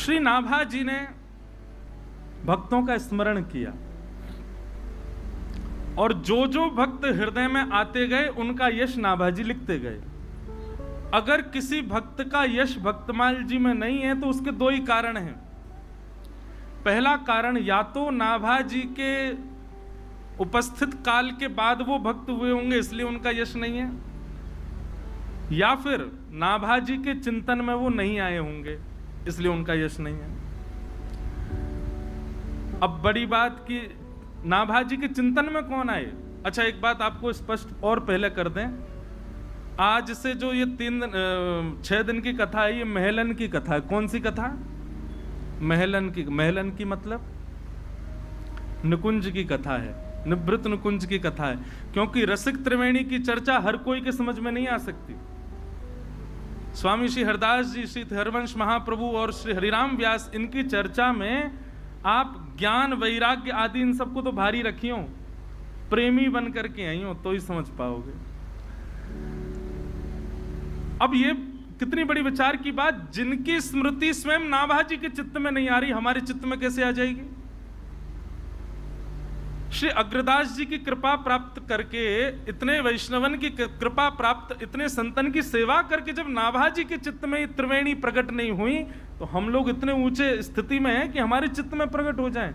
श्री नाभा जी ने भक्तों का स्मरण किया और जो जो भक्त हृदय में आते गए उनका यश नाभा जी लिखते गए। अगर किसी भक्त का यश भक्तमाल जी में नहीं है तो उसके दो ही कारण हैं। पहला कारण, या तो नाभा जी के उपस्थित काल के बाद वो भक्त हुए होंगे इसलिए उनका यश नहीं है, या फिर नाभा जी के चिंतन में वो नहीं आए होंगे इसलिए उनका यश नहीं है। अब बड़ी बात कि नाभा जी के चिंतन में कौन आए। अच्छा, एक बात आपको स्पष्ट और पहले कर दें, आज से जो ये 6 दिन की कथा है, ये महलन की कथा है। कौन सी कथा? महलन की। महलन की मतलब निकुंज की कथा है, निवृत्त निकुंज की कथा है, क्योंकि रसिक त्रिवेणी की चर्चा हर कोई के समझ में नहीं आ सकती। स्वामी श्री हरदास जी, श्री हरवंश महाप्रभु और श्री हरिराम व्यास, इनकी चर्चा में आप ज्ञान वैराग्य आदि इन सबको तो भारी रखियो, प्रेमी बन करके आई हो तो ही समझ पाओगे। अब ये कितनी बड़ी विचार की बात, जिनकी स्मृति स्वयं नाभा जी के चित्त में नहीं आ रही, हमारे चित्त में कैसे आ जाएगी? श्री अग्रदास जी की कृपा प्राप्त करके, इतने वैष्णवन की कृपा प्राप्त, इतने संतन की सेवा करके जब नाभा जी के चित्त में त्रिवेणी प्रकट नहीं हुई तो हम लोग इतने ऊंचे स्थिति में हैं कि हमारे चित्त में प्रकट हो जाएं।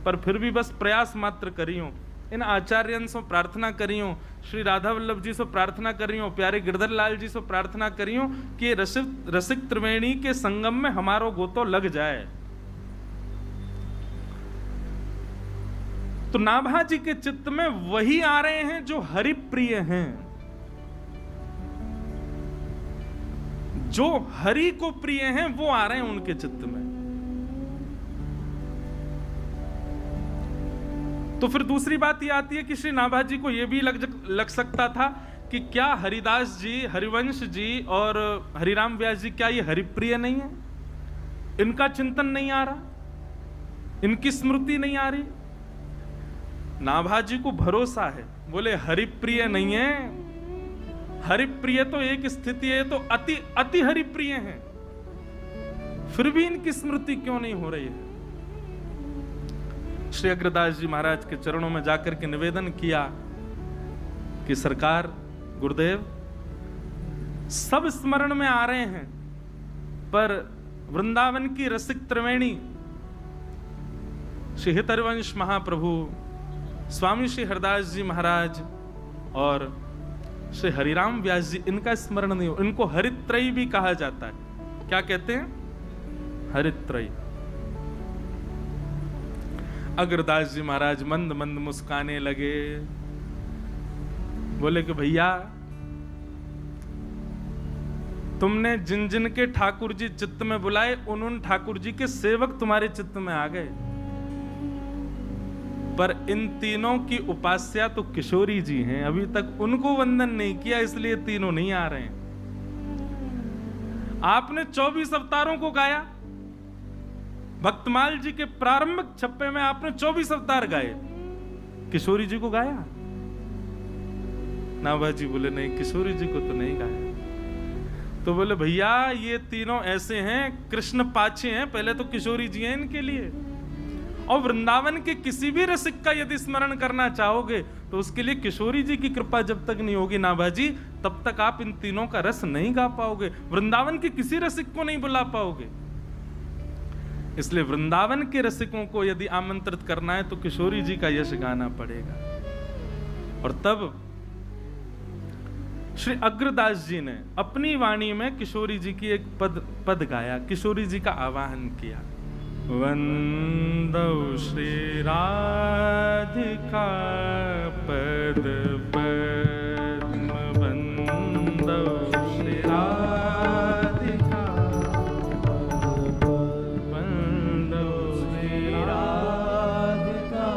पर फिर भी बस प्रयास मात्र करियो, इन आचार्यन से प्रार्थना करियो, श्री राधा वल्लभ जी से प्रार्थना करियो, प्यारे गिरधर लाल जी से प्रार्थना करियो कि रसिक त्रिवेणी के संगम में हमारो गोतो लग जाए। तो नाभा जी के चित्त में वही आ रहे हैं जो हरिप्रिय हैं, जो हरि को प्रिय हैं वो आ रहे हैं उनके चित्त में। तो फिर दूसरी बात ये आती है कि श्री नाभा जी को यह भी लग सकता था कि क्या हरिदास जी, हरिवंश जी और हरिराम व्यास जी, क्या ये हरिप्रिय नहीं है? इनका चिंतन नहीं आ रहा, इनकी स्मृति नहीं आ रही। नाभा जी को भरोसा है, बोले हरिप्रिय नहीं है, हरिप्रिय तो एक स्थिति है, तो अति अति हरिप्रिय है, फिर भी इनकी स्मृति क्यों नहीं हो रही है? श्री अग्रदास जी महाराज के चरणों में जाकर के निवेदन किया कि सरकार, गुरुदेव, सब स्मरण में आ रहे हैं, पर वृंदावन की रसिक त्रिवेणी श्री हितरवंश महाप्रभु, स्वामी श्री हरदास जी महाराज और श्री हरिराम व्यास जी, इनका स्मरण नहीं हो। इनको हरित्रयी भी कहा जाता है। क्या कहते हैं? हरित्रयी। अग्रदास जी महाराज मंद मंद मुस्काने लगे, बोले कि भैया, तुमने जिन जिन के ठाकुर जी चित्त में बुलाए उन ठाकुर जी के सेवक तुम्हारे चित्त में आ गए, पर इन तीनों की उपास्या तो किशोरी जी हैं, अभी तक उनको वंदन नहीं किया, इसलिए तीनों नहीं आ रहे हैं। आपने 24 अवतारों को गाया, भक्तमाल जी के प्रारंभिक छप्पे में आपने 24 अवतार गाए, किशोरी जी को गाया? नाभा जी बोले नहीं, किशोरी जी को तो नहीं गाया। तो बोले भैया, ये तीनों ऐसे हैं, कृष्ण पाछे हैं, पहले तो किशोरी जी हैं इनके लिए। और वृंदावन के किसी भी रसिक का यदि स्मरण करना चाहोगे तो उसके लिए किशोरी जी की कृपा जब तक नहीं होगी नाभा जी, तब तक आप इन तीनों का रस नहीं गा पाओगे, वृंदावन के किसी रसिक को नहीं बुला पाओगे। इसलिए वृंदावन के रसिकों को यदि आमंत्रित करना है तो किशोरी जी का यश गाना पड़ेगा। और तब श्री अग्रदास जी ने अपनी वाणी में किशोरी जी की एक पद गाया, किशोरी जी का आवाहन किया। वंदौ श्री राधिका पद पद्म, वंदौ श्री राधिका, वंदौ श्री राधिका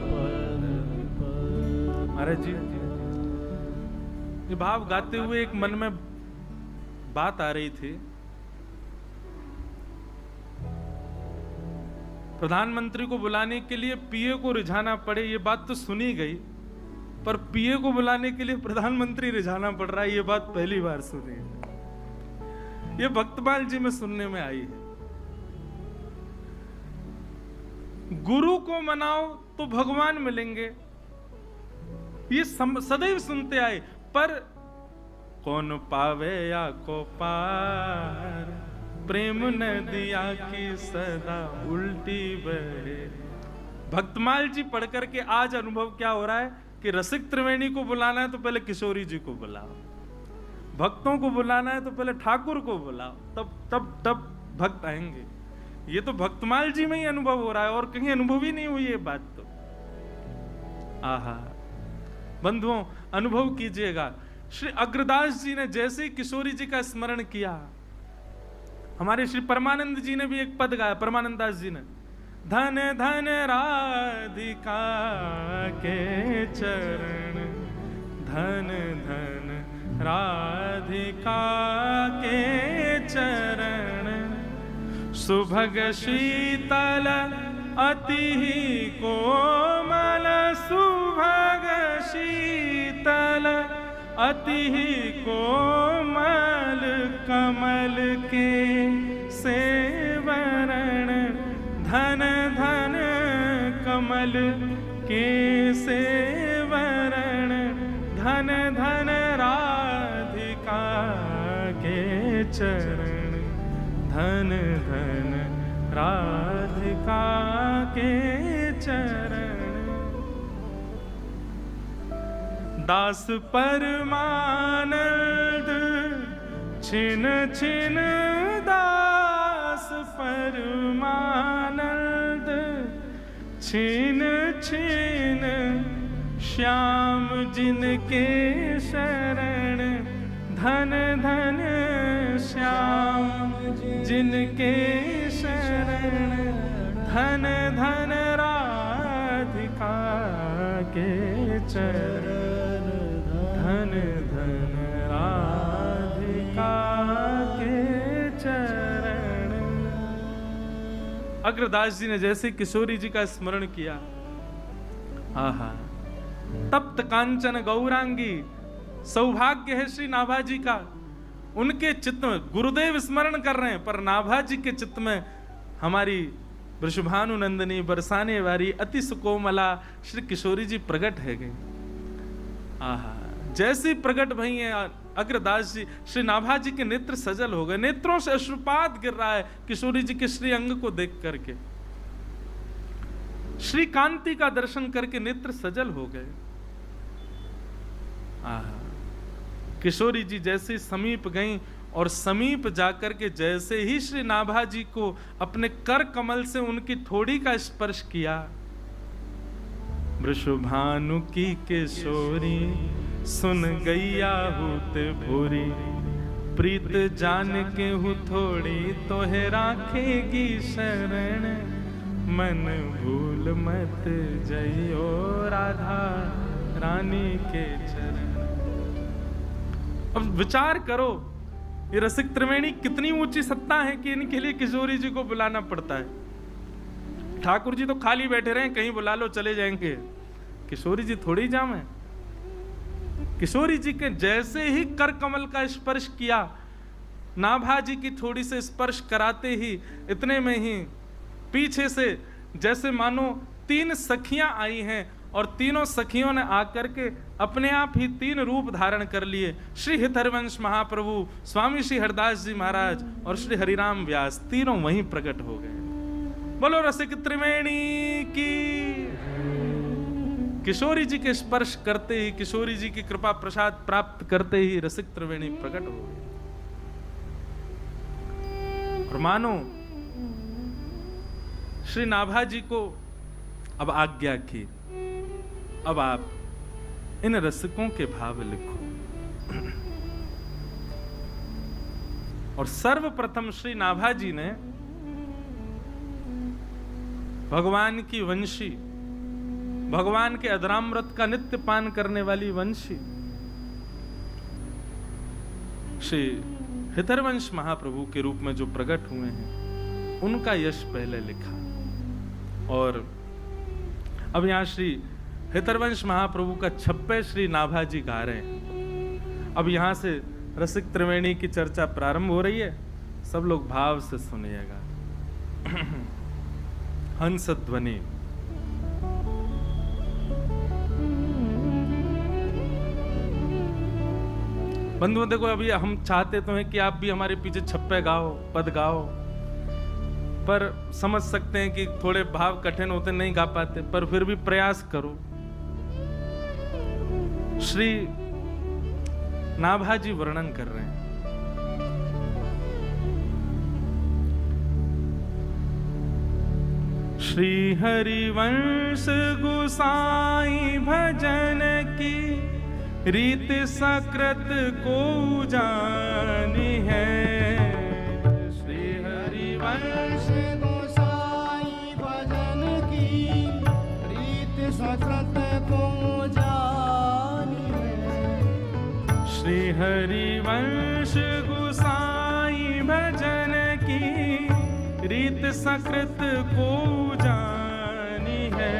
पद पद्म। महाराज जी, ये भाव गाते हुए एक मन में बात आ रही थी। प्रधानमंत्री को बुलाने के लिए पीए को रिझाना पड़े, ये बात तो सुनी गई, पर पीए को बुलाने के लिए प्रधानमंत्री रिझाना पड़ रहा है, ये बात पहली बार सुनी है। ये भक्तमाल जी में सुनने में आई है। गुरु को मनाओ तो भगवान मिलेंगे, ये सदैव सुनते आए। पर कौन पावे या को पार, प्रेम नदिया की सदा उल्टी बहे। भक्तमाल जी पढ़ करके आज अनुभव क्या हो रहा है कि रसिक त्रिवेणी को बुलाना है तो पहले किशोरी जी को बुलाओ, भक्तों को बुलाना है तो पहले ठाकुर को बुलाओ, तब भक्त आएंगे। ये तो भक्तमाल जी में ही अनुभव हो रहा है और कहीं अनुभव ही नहीं हुई ये बात। तो आहा बंधुओं, अनुभव कीजिएगा। श्री अग्रदास जी ने जैसे ही किशोरी जी का स्मरण किया, हमारे श्री परमानंद जी ने भी एक पद गाया, परमानंद दास जी ने, धन धन राधिका के चरण, धन धन राधिका के चरण, सुभग शीतल अति कोमल, सुभग शीतल अति कोमल, कमल के सेवरण, धन धन कमल के सेवरण, धन धन राधिका के चरण, धन धन राधिका के चरण। दास परमानंद छिन छिन, दास परमानंद छिन छिन, श्याम जिनके शरण, धन धन श्याम जिनके शरण, धन धन राधिका के चरण, धन धन राधिका के चरण। अग्रदास जी ने जैसे किशोरी जी का स्मरण किया, आहा, तप्त कांचन गौरांगी, सौभाग्य है श्री नाभा जी का। उनके चित्त में गुरुदेव स्मरण कर रहे हैं, पर नाभा जी के चित्त में हमारी वृषभानु नंदिनी बरसाने वाली अति सुकोमला श्री किशोरी जी प्रकट है गई। आहा, जैसी प्रकट भई है अग्रदास जी, श्री नाभा जी के नेत्र सजल हो गए, नेत्रों से अश्रुपात गिर रहा है किशोरी जी के श्री अंग को देख करके। श्री कांति का दर्शन करके नेत्र सजल हो गए। आहा, किशोरी जी जैसे समीप गईं और समीप जाकर के जैसे ही श्री नाभा जी को अपने कर कमल से उनकी थोड़ी का स्पर्श किया, वृषभानु की किशोरी सुन गैया हुत भूरी, प्रीत जान के हु थोड़ी तोहे राखेगी शरण, मन भूल मत जइयो राधा रानी के चरण। अब विचार करो, ये रसिक त्रिवेणी कितनी ऊंची सत्ता है कि इनके लिए किशोरी जी को बुलाना पड़ता है। ठाकुर जी तो खाली बैठे रहे, कहीं बुला लो चले जाएंगे, किशोरी जी थोड़ी जामे। किशोरी जी के जैसे ही कर कमल का स्पर्श किया, नाभा जी की थोड़ी से स्पर्श कराते ही इतने में ही पीछे से जैसे मानो 3 सखियां आई हैं और तीनों सखियों ने आकर के अपने आप ही 3 रूप धारण कर लिए। श्री हितहरिवंश महाप्रभु, स्वामी श्री हरदास जी महाराज और श्री हरिराम व्यास, तीनों वहीं प्रकट हो गए। बोलो रसिक त्रिवेणी की। किशोरी जी के स्पर्श करते ही, किशोरी जी की कृपा प्रसाद प्राप्त करते ही रसिक त्रिवेणी प्रकट हो गए। और मानो श्री नाभा जी को अब आज्ञा की, अब आप इन रसिकों के भाव लिखो। और सर्वप्रथम श्री नाभा जी ने भगवान की वंशी, भगवान के अधरामृत का नित्य पान करने वाली वंशी श्री हितहरिवंश महाप्रभु के रूप में जो प्रकट हुए हैं, उनका यश पहले लिखा। और अब यहां श्री हितहरिवंश महाप्रभु का 26 श्री नाभा जी गा रहे हैं। अब यहां से रसिक त्रिवेणी की चर्चा प्रारंभ हो रही है, सब लोग भाव से सुनिएगा। हंस ध्वनि। बंधुओं देखो, अभी हम चाहते तो हैं कि आप भी हमारे पीछे छप्पे गाओ, पद गाओ, पर समझ सकते हैं कि थोड़े भाव कठिन होते, नहीं गा पाते, पर फिर भी प्रयास करो। श्री नाभाजी वर्णन कर रहे हैं, श्री हरिवंश गोसाई भजन की रीत सकृत को जानी है। श्री हरिवंश गोसाई भजन की रीत सकृत को जानी है। श्री हरिवंश गोसाई भजन की रीत सकृत को जानी है।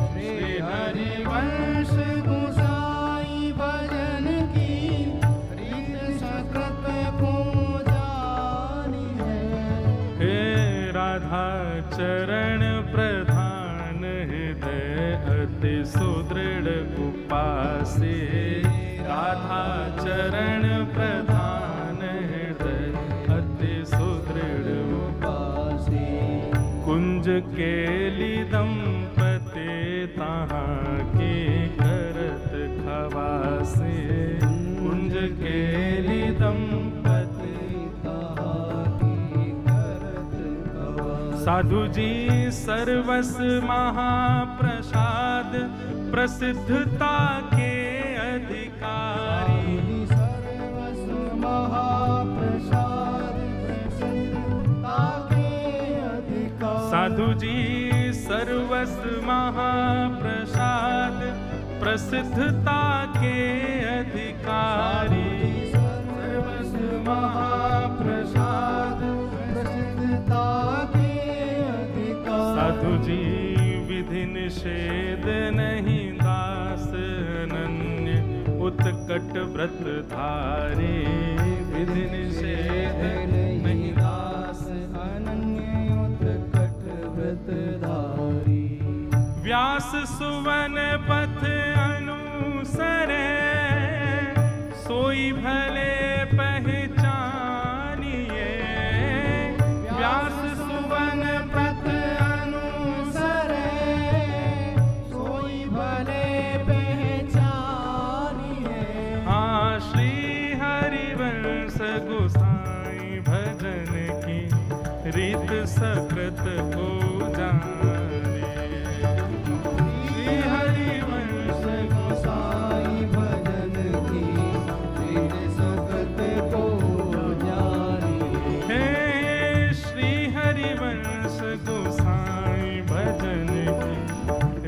श्री हरिवंश गोसाई भजन की रीत सकृत को जानी है। हे राधा चरण प्रधान हृदय अति सुदृढ़ उपासे। राधा चरण प्रधान हृदय अति सुदृढ़ उपासे। कुंज केली दंपते तहाँ के करत खवासे। कुंज केली दंपते तहाँ के करत खवासे। साधु जी सर्वस महाप्रसाद प्रसिद्धता के अधिकारी। सर्वस महाप्रसाद प्रसिद्धता के अधिकारी। साधु जी सर्वस महाप्रसाद प्रसिद्धता के अधिकारी। सर्वस महाप्रसाद प्रसिद्धता के अधिकारी। साधु जी विधि निषेध नहीं दास अनन्य उत्कट व्रत धारे। विधि निषेध नहीं दास अनन्य उत्कट व्रत धारी। व्यास सुवन पथ अनुसरे सोई भले पहचानिए। व्यास सुवन पथ अनुसरे सोई भले पहचानिए। हाँ, श्री हरिवंश गोसाई भजन की रीत सकृत को जाने। श्री हरिवंश गोसाई भजन की रीत सकृत को जानी। हे श्री हरिवंश गोसाई भजन की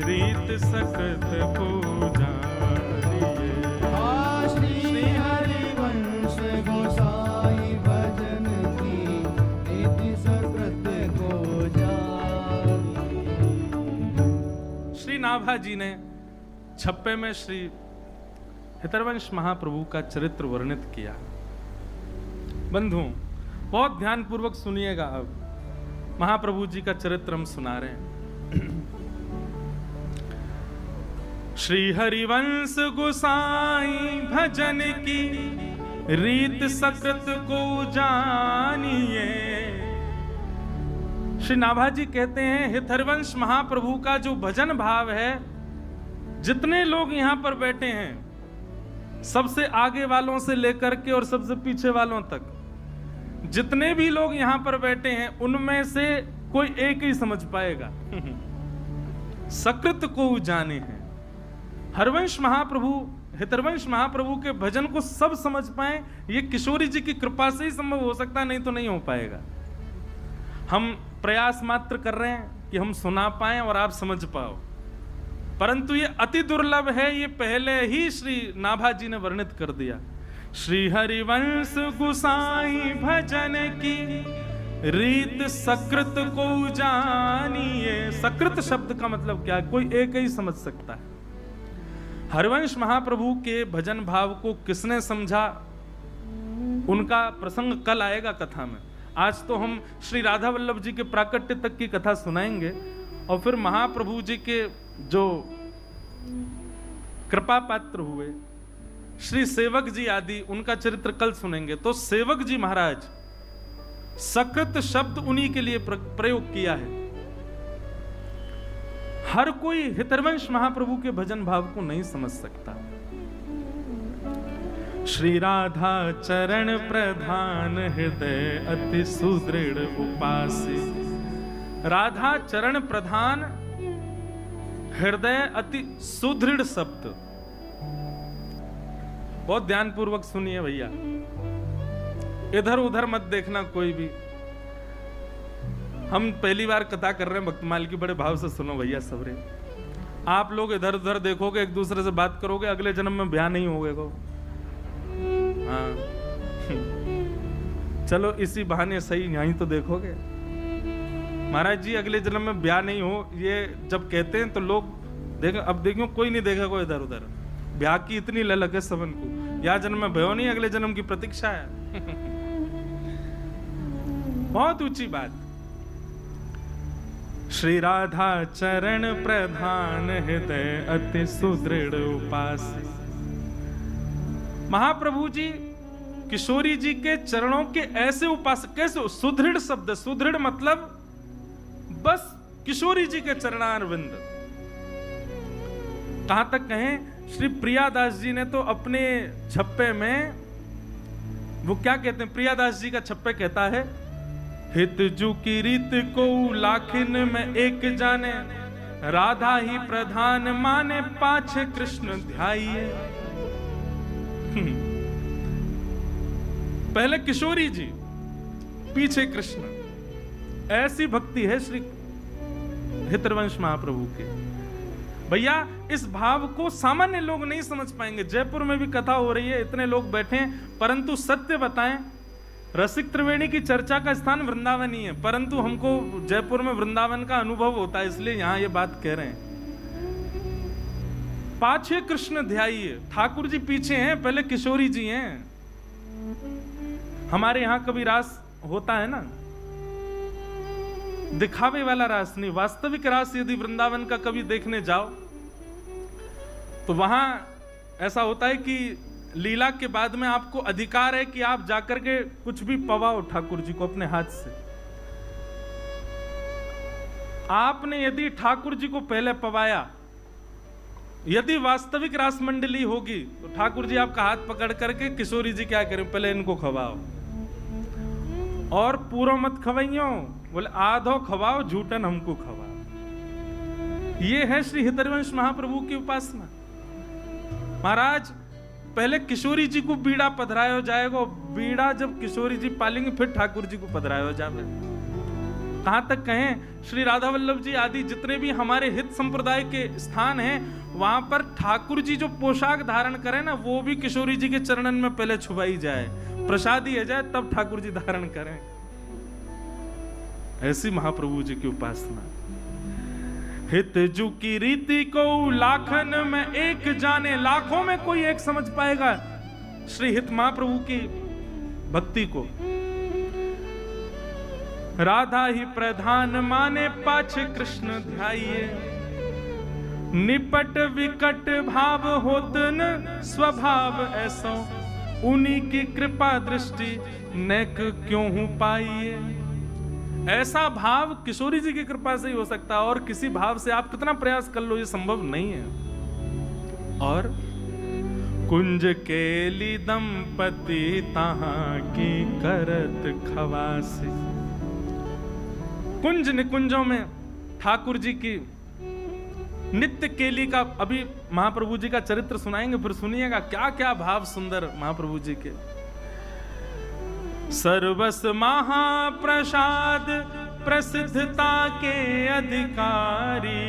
रीत सकृत को जानिए। हाँ, श्री हरिवंश गोसाई भजन की रीत सकृत को जानी। श्री नाभा जी ने छप्पे में श्री हितरवंश महाप्रभु का चरित्र वर्णित किया। बंधुओं, बहुत ध्यान पूर्वक सुनिएगा। अब महाप्रभु जी का चरित्र हम सुना रहे हैं। श्री हरिवंश गोसाई भजन की रीत सकृत को जानिए। श्री नाभा जी कहते हैं, हितरवंश महाप्रभु का जो भजन भाव है, जितने लोग यहां पर बैठे हैं, सबसे आगे वालों से लेकर के और सबसे पीछे वालों तक, जितने भी लोग यहां पर बैठे हैं, उनमें से कोई एक ही समझ पाएगा। सकृत को जाने हैं। हरवंश महाप्रभु, हितरवंश महाप्रभु के भजन को सब समझ पाए, ये किशोरी जी की कृपा से ही संभव हो सकता है, नहीं तो नहीं हो पाएगा। हम प्रयास मात्र कर रहे हैं कि हम सुना पाएं और आप समझ पाओ, परंतु ये अति दुर्लभ है। ये पहले ही श्री नाभा जी ने वर्णित कर दिया। श्री हरिवंश गोसाई भजन की रीत सकृत को जानिए। सकृत शब्द का मतलब क्या है? कोई एक ही समझ सकता है। हरवंश महाप्रभु के भजन भाव को किसने समझा, उनका प्रसंग कल आएगा कथा में। आज तो हम श्री राधा वल्लभ जी के प्राकट्य तक की कथा सुनाएंगे और फिर महाप्रभु जी के जो कृपा पात्र हुए श्री सेवक जी आदि, उनका चरित्र कल सुनेंगे। तो सेवक जी महाराज, सकृत शब्द उन्हीं के लिए प्रयोग किया है। हर कोई हितरवंश महाप्रभु के भजन भाव को नहीं समझ सकता। श्री राधा चरण प्रधान हृदय अति सुदृढ़ उपासी। राधा चरण प्रधान हृदय अति सुदृढ़ शब्द, बहुत ध्यानपूर्वक सुनिए भैया, इधर उधर मत देखना कोई भी। हम पहली बार कथा कर रहे हैं भक्तमाल की, बड़े भाव से सुनो भैया सबरे। आप लोग इधर उधर देखोगे, एक दूसरे से बात करोगे, अगले जन्म में ब्याह नहीं होगा। हाँ चलो इसी बहाने सही यहीं तो देखोगे। महाराज जी अगले जन्म में ब्याह नहीं हो, ये जब कहते हैं तो लोग देख, अब देखो कोई नहीं देखेगा इधर उधर। ब्याह की इतनी ललक है सबन को, या जन्म में भयो नहीं, अगले जन्म की प्रतीक्षा है। बहुत ऊंची बात। श्री राधा चरण प्रधान हृदय अति सुदृढ़ उपास। महाप्रभु जी किशोरी जी के चरणों के ऐसे उपासक, कैसे सुदृढ़ शब्द, सुदृढ़ मतलब बस किशोरी जी के चरणारविंद। कहां तक कहें, श्री प्रियादास जी ने तो अपने छप्पे में, वो क्या कहते हैं, प्रियादास जी का छप्पे कहता है, हित जू की रीत को लाखिन में एक जाने, राधा ही प्रधान माने पाछे कृष्ण ध्याइए। पहले किशोरी जी, पीछे कृष्ण, ऐसी भक्ति है श्री हितरवंश महाप्रभु के। भैया इस भाव को सामान्य लोग नहीं समझ पाएंगे। जयपुर में भी कथा हो रही है, इतने लोग बैठे हैं, परंतु सत्य बताएं, रसिक त्रिवेणी की चर्चा का स्थान वृंदावन ही है, परंतु हमको जयपुर में वृंदावन का अनुभव होता है, इसलिए यहां ये बात कह रहे हैं। पाछे कृष्ण ध्याइए, ठाकुर जी पीछे हैं, पहले किशोरी जी हैं। हमारे यहां कभी रास होता है ना, दिखावे वाला रास नहीं, वास्तविक रास यदि वृंदावन का कभी देखने जाओ तो वहां ऐसा होता है कि लीला के बाद में आपको अधिकार है कि आप जाकर के कुछ भी पवाओ ठाकुर जी को अपने हाथ से। आपने यदि ठाकुर जी को पहले पवाया, यदि वास्तविक रास मंडली होगी तो ठाकुर जी आपका हाथ पकड़ करके किशोरी जी क्या करें, पहले इनको खवाओ, और पूरा मत खवाइयो, बोले आधो खवाओ, झूठन हमको खवाओ। ये है श्री हितरवंश महाप्रभु की उपासना। महाराज पहले किशोरी जी को बीड़ा पधरायो जाएगा, बीड़ा जब किशोरी जी पालेंगे फिर ठाकुर जी को पधरायो जावे। कहां तक कहें, श्री राधा वल्लभ जी आदि जितने भी हमारे हित संप्रदाय के स्थान हैं, वहां पर ठाकुर जी जो पोशाक धारण करें ना, वो भी किशोरी जी के चरणन में पहले छुपाई जाए, प्रसाद दिया जाए, तब ठाकुर जी धारण करें। ऐसी महाप्रभु जी की उपासना। हित जू की रीति को लाखन में एक जाने, लाखों में कोई एक समझ पाएगा श्री हित महाप्रभु की भक्ति को। राधा ही प्रधान माने पाछे कृष्ण ध्याइए, निपट विकट भाव होत न स्वभाव ऐसो, उन्हीं की कृपा दृष्टि नेक क्यों हूं पाइए। ऐसा भाव किशोरी जी की कृपा से ही हो सकता है, और किसी भाव से आप कितना प्रयास कर लो ये संभव नहीं है। और कुंज केली दंपति तहां की करत खवासी। कुंज निकुंजों में ठाकुर जी की नित्य केली का, अभी महाप्रभु जी का चरित्र सुनाएंगे, फिर सुनिएगा क्या क्या भाव सुंदर महाप्रभु जी के। सर्वस महाप्रसाद प्रसिद्धता के अधिकारी।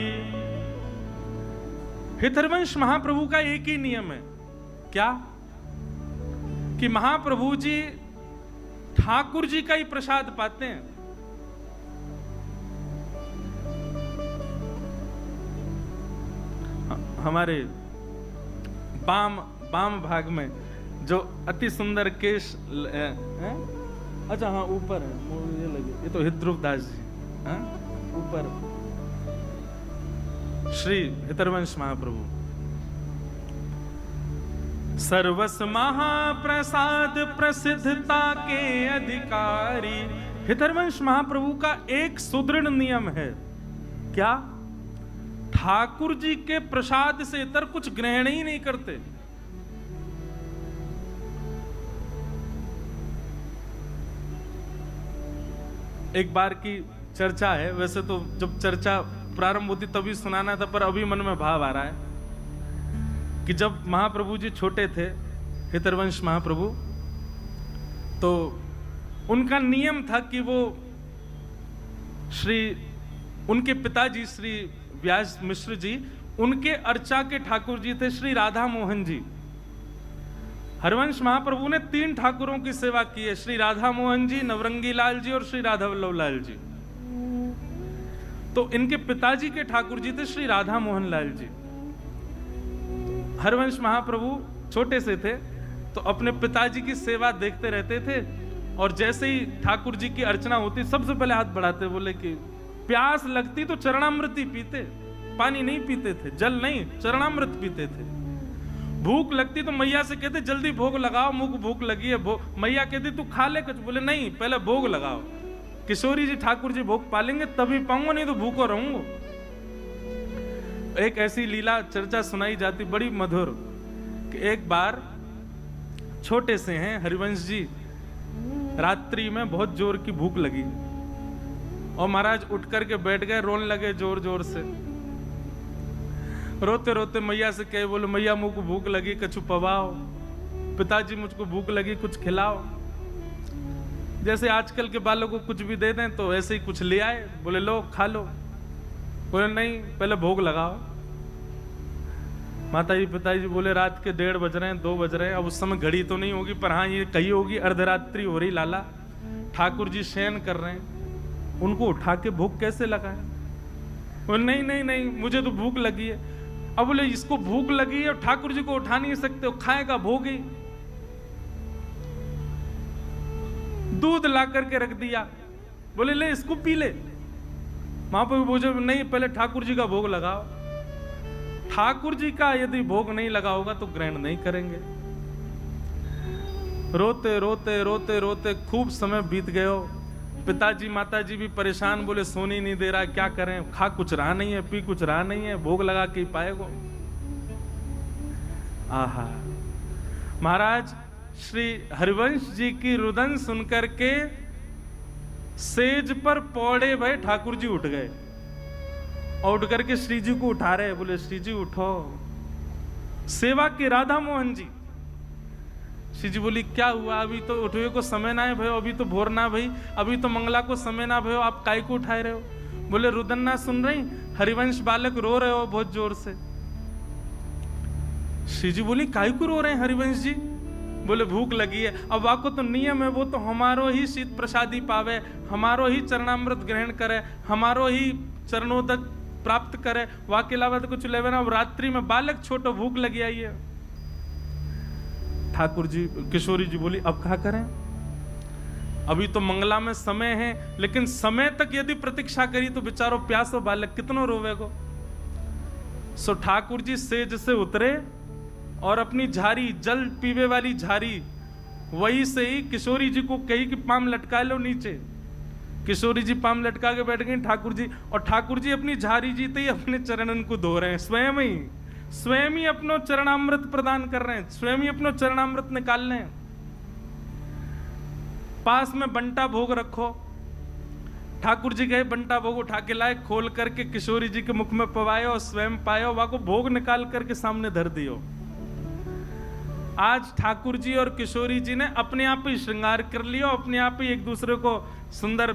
हितरवंश महाप्रभु का एक ही नियम है, क्या कि महाप्रभु जी ठाकुर जी का ही प्रसाद पाते हैं। हमारे बाम भाग में जो अति सुंदर केश अच्छा हाँ ऊपर है, मुझे लगे ये तो हितध्रुव दास जी। हाँ ऊपर श्री हितरवंश महाप्रभु। सर्वस महाप्रसाद प्रसिद्धता के अधिकारी। हितरवंश महाप्रभु का एक सुदृढ़ नियम है, क्या? ठाकुर जी के प्रसाद से इतर कुछ ग्रहण ही नहीं करते। एक बार की चर्चा है, वैसे तो जब चर्चा प्रारंभ होती तभी सुनाना था, पर अभी मन में भाव आ रहा है कि जब महाप्रभु जी छोटे थे, हितरवंश महाप्रभु, तो उनका नियम था कि वो उनके पिताजी श्री व्यास मिश्र जी, उनके अर्चा के ठाकुर जी थे श्री राधा मोहन जी। हरिवंश महाप्रभु ने 3 ठाकुरों की सेवा की है, श्री राधा मोहन जी, नवरंगी लाल जी और श्री राधा वल्लभ लाल जी। तो इनके पिताजी के ठाकुर जी थे श्री राधा मोहन लाल जी। हरिवंश महाप्रभु छोटे से थे तो अपने पिताजी की सेवा देखते रहते थे, और जैसे ही ठाकुर जी की अर्चना होती सबसे पहले हाथ बढ़ाते, बोले कि प्यास लगती तो चरणामृत ही पीते, पानी नहीं पीते थे, जल नहीं, चरणामृत पीते थे। भूख लगती तो मैया से कहते जल्दी भोग लगाओ, मुझको भूख लगी है। मैया कहती तू खा ले कुछ, बोले नहीं पहले भोग लगाओ। किशोरी जी ठाकुर जी भोग पालेंगे तभी पाऊंगा, नहीं तो भूखो रहूंगा। एक ऐसी लीला चर्चा सुनाई जाती बड़ी मधुर कि एक बार छोटे से हैं हरिवंश जी, रात्रि में बहुत जोर की भूख लगी और महाराज उठ करके बैठ गए, रोने लगे जोर जोर से। रोते रोते मैया से कहे, बोले मैया मुझको भूख लगी, कछु पवाओ। पिताजी मुझको भूख लगी, कुछ खिलाओ। जैसे आजकल के बालों को कुछ भी दे दें तो ऐसे ही कुछ ले आए, बोले लो खा लो। बोले नहीं पहले भोग लगाओ। माताजी पिताजी बोले रात के 1:30 बज रहे हैं, 2 बज रहे हैं। अब उस समय घड़ी तो नहीं होगी, पर हाँ ये कही होगी अर्धरात्रि हो रही लाला, ठाकुर जी शयन कर रहे हैं, उनको उठा के भोग कैसे लगाए? बोले नहीं नहीं नहीं मुझे तो भूख लगी है। अब बोले इसको भूख लगी है और ठाकुर जी को उठा नहीं सकते, खाएगा भोग ही। दूध ला करके रख दिया, बोले ले इसको पी ले। महाप्रभु बोले नहीं पहले ठाकुर जी का भोग लगाओ। ठाकुर जी का यदि भोग नहीं लगा होगा तो ग्रहण नहीं करेंगे। रोते रोते रोते रोते खूब समय बीत गयो। पिताजी माताजी भी परेशान, बोले सोनी नहीं दे रहा, क्या करें, खा कुछ रहा नहीं है, पी कुछ रहा नहीं है, भोग लगा के ही पाएगो। आहा, महाराज श्री हरिवंश जी की रुदन सुनकर के सेज पर पौड़े भय ठाकुर जी उठ गए और उठ करके श्री जी को उठा रहे, बोले श्री जी उठो। सेवा के राधा मोहन जी। श्री जी बोली क्या हुआ, अभी तो उठवे को समय ना है भयो, अभी तो भोर ना भई, अभी तो मंगला को समय ना भयो, आप काय को उठाए रहे हो? बोले रुदन ना सुन रही, हरिवंश बालक रो रहे हो बहुत जोर से। श्री जी बोली काय को रो रहे हैं हरिवंश जी? बोले भूख लगी है। अब वाको तो नियम है, वो तो हमारो ही शीत प्रसादी पावे, हमारो ही चरणामृत ग्रहण करे, हमारो ही चरणोदक प्राप्त करे, वाके अलावा तो कुछ लेवे ना। अब रात्रि में बालक छोटो भूख लगी आई है। ठाकुर जी किशोरी जी बोली अब क्या करें, अभी तो मंगला में समय है, लेकिन समय तक यदि प्रतीक्षा करी तो बेचारो प्यासो बालक कितनो रोवेगो। सो ठाकुर जी सेज से उतरे और अपनी झारी, जल पीवे वाली झारी, वही से ही किशोरी जी को कही कि पाम लटका लो नीचे। किशोरी जी पाम लटका के बैठ गई ठाकुर जी, और ठाकुर जी अपनी झारी जीते ही अपने चरणन को धो रहे हैं, स्वयं ही अपनो चरणामृत प्रदान कर रहे हैं, स्वयं ही अपनो चरणामृत निकाल रहे हैं। पास में बंटा भोग रखो। ठाकुर जी गए, बंटा भोग उठा के लाए, खोल करके किशोरी जी के मुख में पवायो और स्वयं पायो, वहां को भोग निकाल करके सामने धर दियो। आज ठाकुर जी और किशोरी जी ने अपने आप ही श्रृंगार कर लिया, अपने आप ही एक दूसरे को सुंदर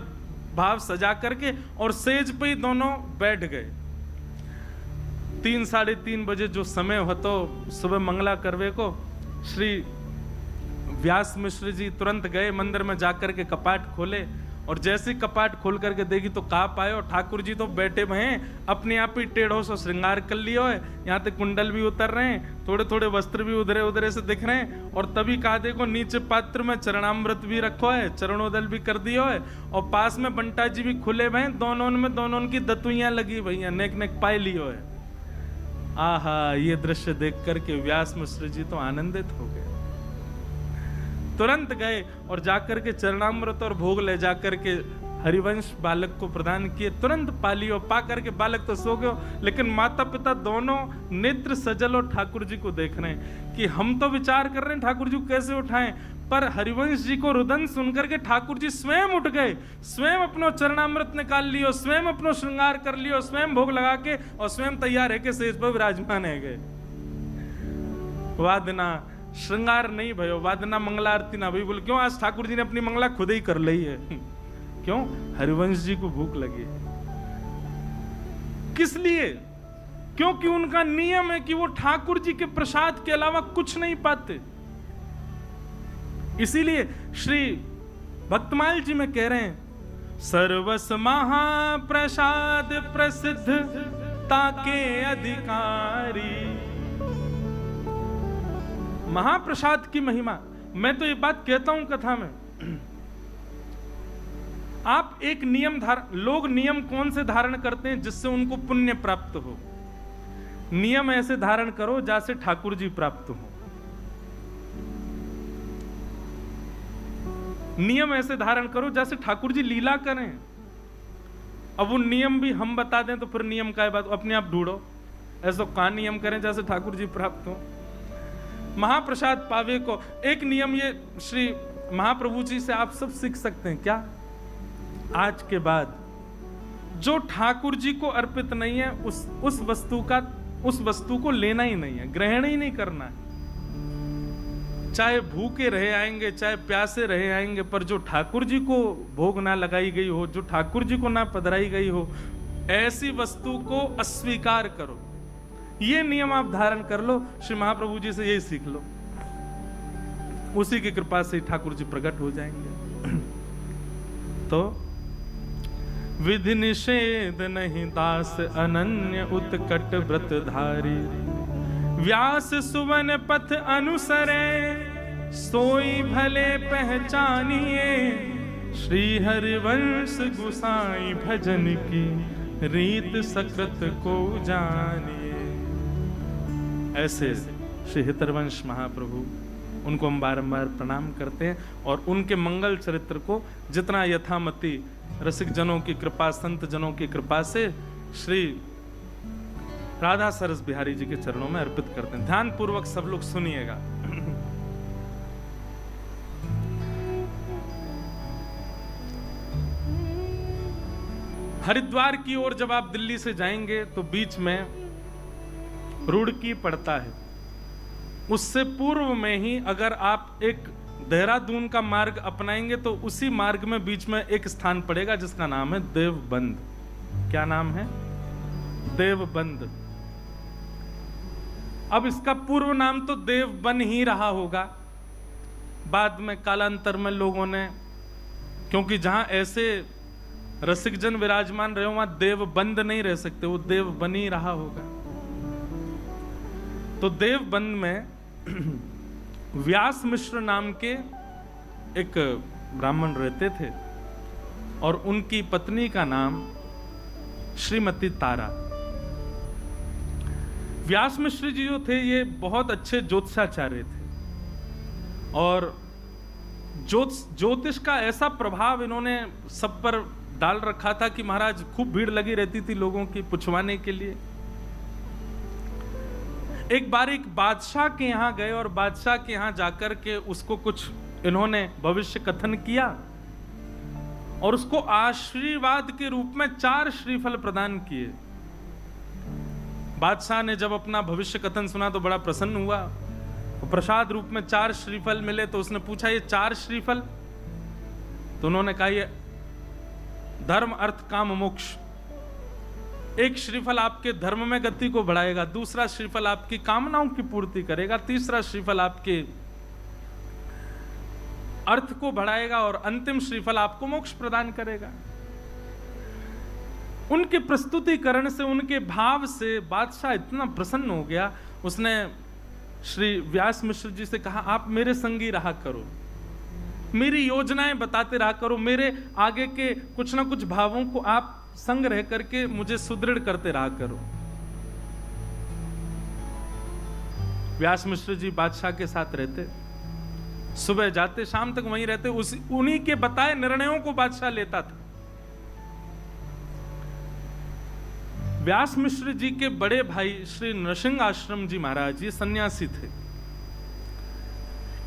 भाव सजा करके और सेज पे ही दोनों बैठ गए। 3 साढ़े 3 बजे जो समय हो तो सुबह मंगला करवे को श्री व्यास मिश्र जी तुरंत गए मंदिर में जाकर के कपाट खोले और जैसे कपाट खोल करके देखी तो कहा पाए और ठाकुर जी तो बैठे हुए हैं, अपने आप ही टेढ़ों से श्रृंगार कर लिया है, यहाँ तक कुंडल भी उतर रहे हैं, थोड़े थोड़े वस्त्र भी उधरे उधरे से दिख रहे हैं, और तभी कहा देखो नीचे पात्र में चरणामृत भी रखो है, चरणोदल भी कर दियो है, और पास में बंटा जी भी खुले हुए हैं, दोनों की दतुइयां लगी हुई हैं, नेक नेक पाए लियो है। आहा, ये दृश्य देख करके व्यास मिश्र जी तो आनंदित हो गए। तुरंत गए और जाकर के चरणामृत और भोग ले जाकर के हरिवंश बालक को प्रदान किए। तुरंत पा लियो, पा करके बालक तो सो गयो, लेकिन माता पिता दोनों नेत्र सजल और ठाकुर जी को देख रहे हैं कि हम तो विचार कर रहे हैं ठाकुर जी को कैसे उठाएं, पर हरिवंश जी को रुदन सुनकर के ठाकुर जी स्वयं उठ गए, स्वयं अपनो चरणामृत निकाल लियो, स्वयं अपनो श्रृंगार कर लियो, स्वयं भोग लगा के और स्वयं तैयार है के सेज पर विराजमान है गए। वादना श्रृंगार नहीं भयो, वादना मंगला आरती ना भाई, बोल क्यों? आज ठाकुर जी ने अपनी मंगला खुद ही कर ली है। क्यों? हरिवंश जी को भूख लगी। किस लिए? क्योंकि उनका नियम है कि वो ठाकुर जी के प्रसाद के अलावा कुछ नहीं पाते। इसीलिए श्री भक्तमाल जी में कह रहे हैं, सर्वस महाप्रसाद प्रसिद्ध ताके अधिकारी। महाप्रसाद की महिमा, मैं तो ये बात कहता हूं कथा में, आप एक नियम लोग नियम कौन से धारण करते हैं जिससे उनको पुण्य प्राप्त हो? नियम ऐसे धारण करो जैसे ठाकुर जी प्राप्त हो। नियम ऐसे धारण करो जैसे ठाकुर जी लीला करें। अब वो नियम भी हम बता दें तो फिर नियम का बात अपने आप ढूंढो, ऐसा का नियम करें जैसे ठाकुर जी प्राप्त हो। महाप्रसाद पावे को एक नियम ये श्री महाप्रभु जी से आप सब सीख सकते हैं। क्या? आज के बाद जो ठाकुर जी को अर्पित नहीं है उस वस्तु को लेना ही नहीं है, ग्रहण ही नहीं करना है। चाहे भूखे रहे आएंगे, चाहे प्यासे रहे आएंगे, पर जो ठाकुर जी को भोग ना लगाई गई हो, जो ठाकुर जी को ना पधराई गई हो, ऐसी वस्तु को अस्वीकार करो। ये नियम आप धारण कर लो, श्री महाप्रभु जी से यही सीख लो, उसी की कृपा से ठाकुर जी प्रकट हो जाएंगे। तो विधि निषेध नहीं दास अनन्य उत्कट व्रतधारी, व्यास सुवन पथ अनुसरे सोई भले पहचानिए, श्री हरिवंश गुसाई भजन की रीत सकृत को जानिए। ऐसे श्री हितरवंश महाप्रभु, उनको हम बारंबार प्रणाम करते हैं और उनके मंगल चरित्र को जितना यथामति रसिक जनों की कृपा, संत जनों की कृपा से श्री राधा सरस बिहारी जी के चरणों में अर्पित करते हैं। ध्यान पूर्वक सब लोग सुनिएगा। हरिद्वार की ओर जब आप दिल्ली से जाएंगे तो बीच में रुड़की पड़ता है, उससे पूर्व में ही अगर आप एक देहरादून का मार्ग अपनाएंगे तो उसी मार्ग में बीच में एक स्थान पड़ेगा जिसका नाम है देवबंद। क्या नाम है? देवबंद। अब इसका पूर्व नाम तो देवबन ही रहा होगा, बाद में कालांतर में लोगों ने, क्योंकि जहां ऐसे रसिक जन विराजमान रहे वहां देवबंद नहीं रह सकते, वो देवबन ही रहा होगा। तो देवबंद में व्यास मिश्र नाम के एक ब्राह्मण रहते थे और उनकी पत्नी का नाम श्रीमती तारा। व्यास मिश्र जी जो थे ये बहुत अच्छे ज्योतिषाचार्य थे और ज्योतिष का ऐसा प्रभाव इन्होंने सब पर डाल रखा था कि महाराज खूब भीड़ लगी रहती थी लोगों की पुछवाने के लिए। एक बार एक बादशाह के यहां गए और बादशाह के यहां जाकर के उसको कुछ इन्होंने भविष्य कथन किया और उसको आशीर्वाद के रूप में 4 श्रीफल प्रदान किए। बादशाह ने जब अपना भविष्य कथन सुना तो बड़ा प्रसन्न हुआ। प्रसाद रूप में 4 श्रीफल मिले तो उसने पूछा ये 4 श्रीफल? तो उन्होंने कहा ये धर्म अर्थ काम मोक्ष। एक श्रीफल आपके धर्म में गति को बढ़ाएगा, दूसरा श्रीफल आपकी कामनाओं की पूर्ति करेगा, तीसरा श्रीफल आपके अर्थ को बढ़ाएगा और अंतिम श्रीफल आपको मोक्ष प्रदान करेगा। उनके प्रस्तुतिकरण से, उनके भाव से बादशाह इतना प्रसन्न हो गया, उसने श्री व्यास मिश्र जी से कहा, आप मेरे संगी रहा करो, मेरी योजनाएं बताते रहा करो, मेरे आगे के कुछ ना कुछ भावों को आप संग रह करके मुझे सुदृढ़ करते रहा करो। व्यास मिश्र जी बादशाह के साथ रहते, सुबह जाते शाम तक वहीं रहते, उन्हीं के बताए निर्णयों को बादशाह लेता था। व्यास मिश्र जी के बड़े भाई श्री नृसिंह आश्रम जी महाराज, ये सन्यासी थे।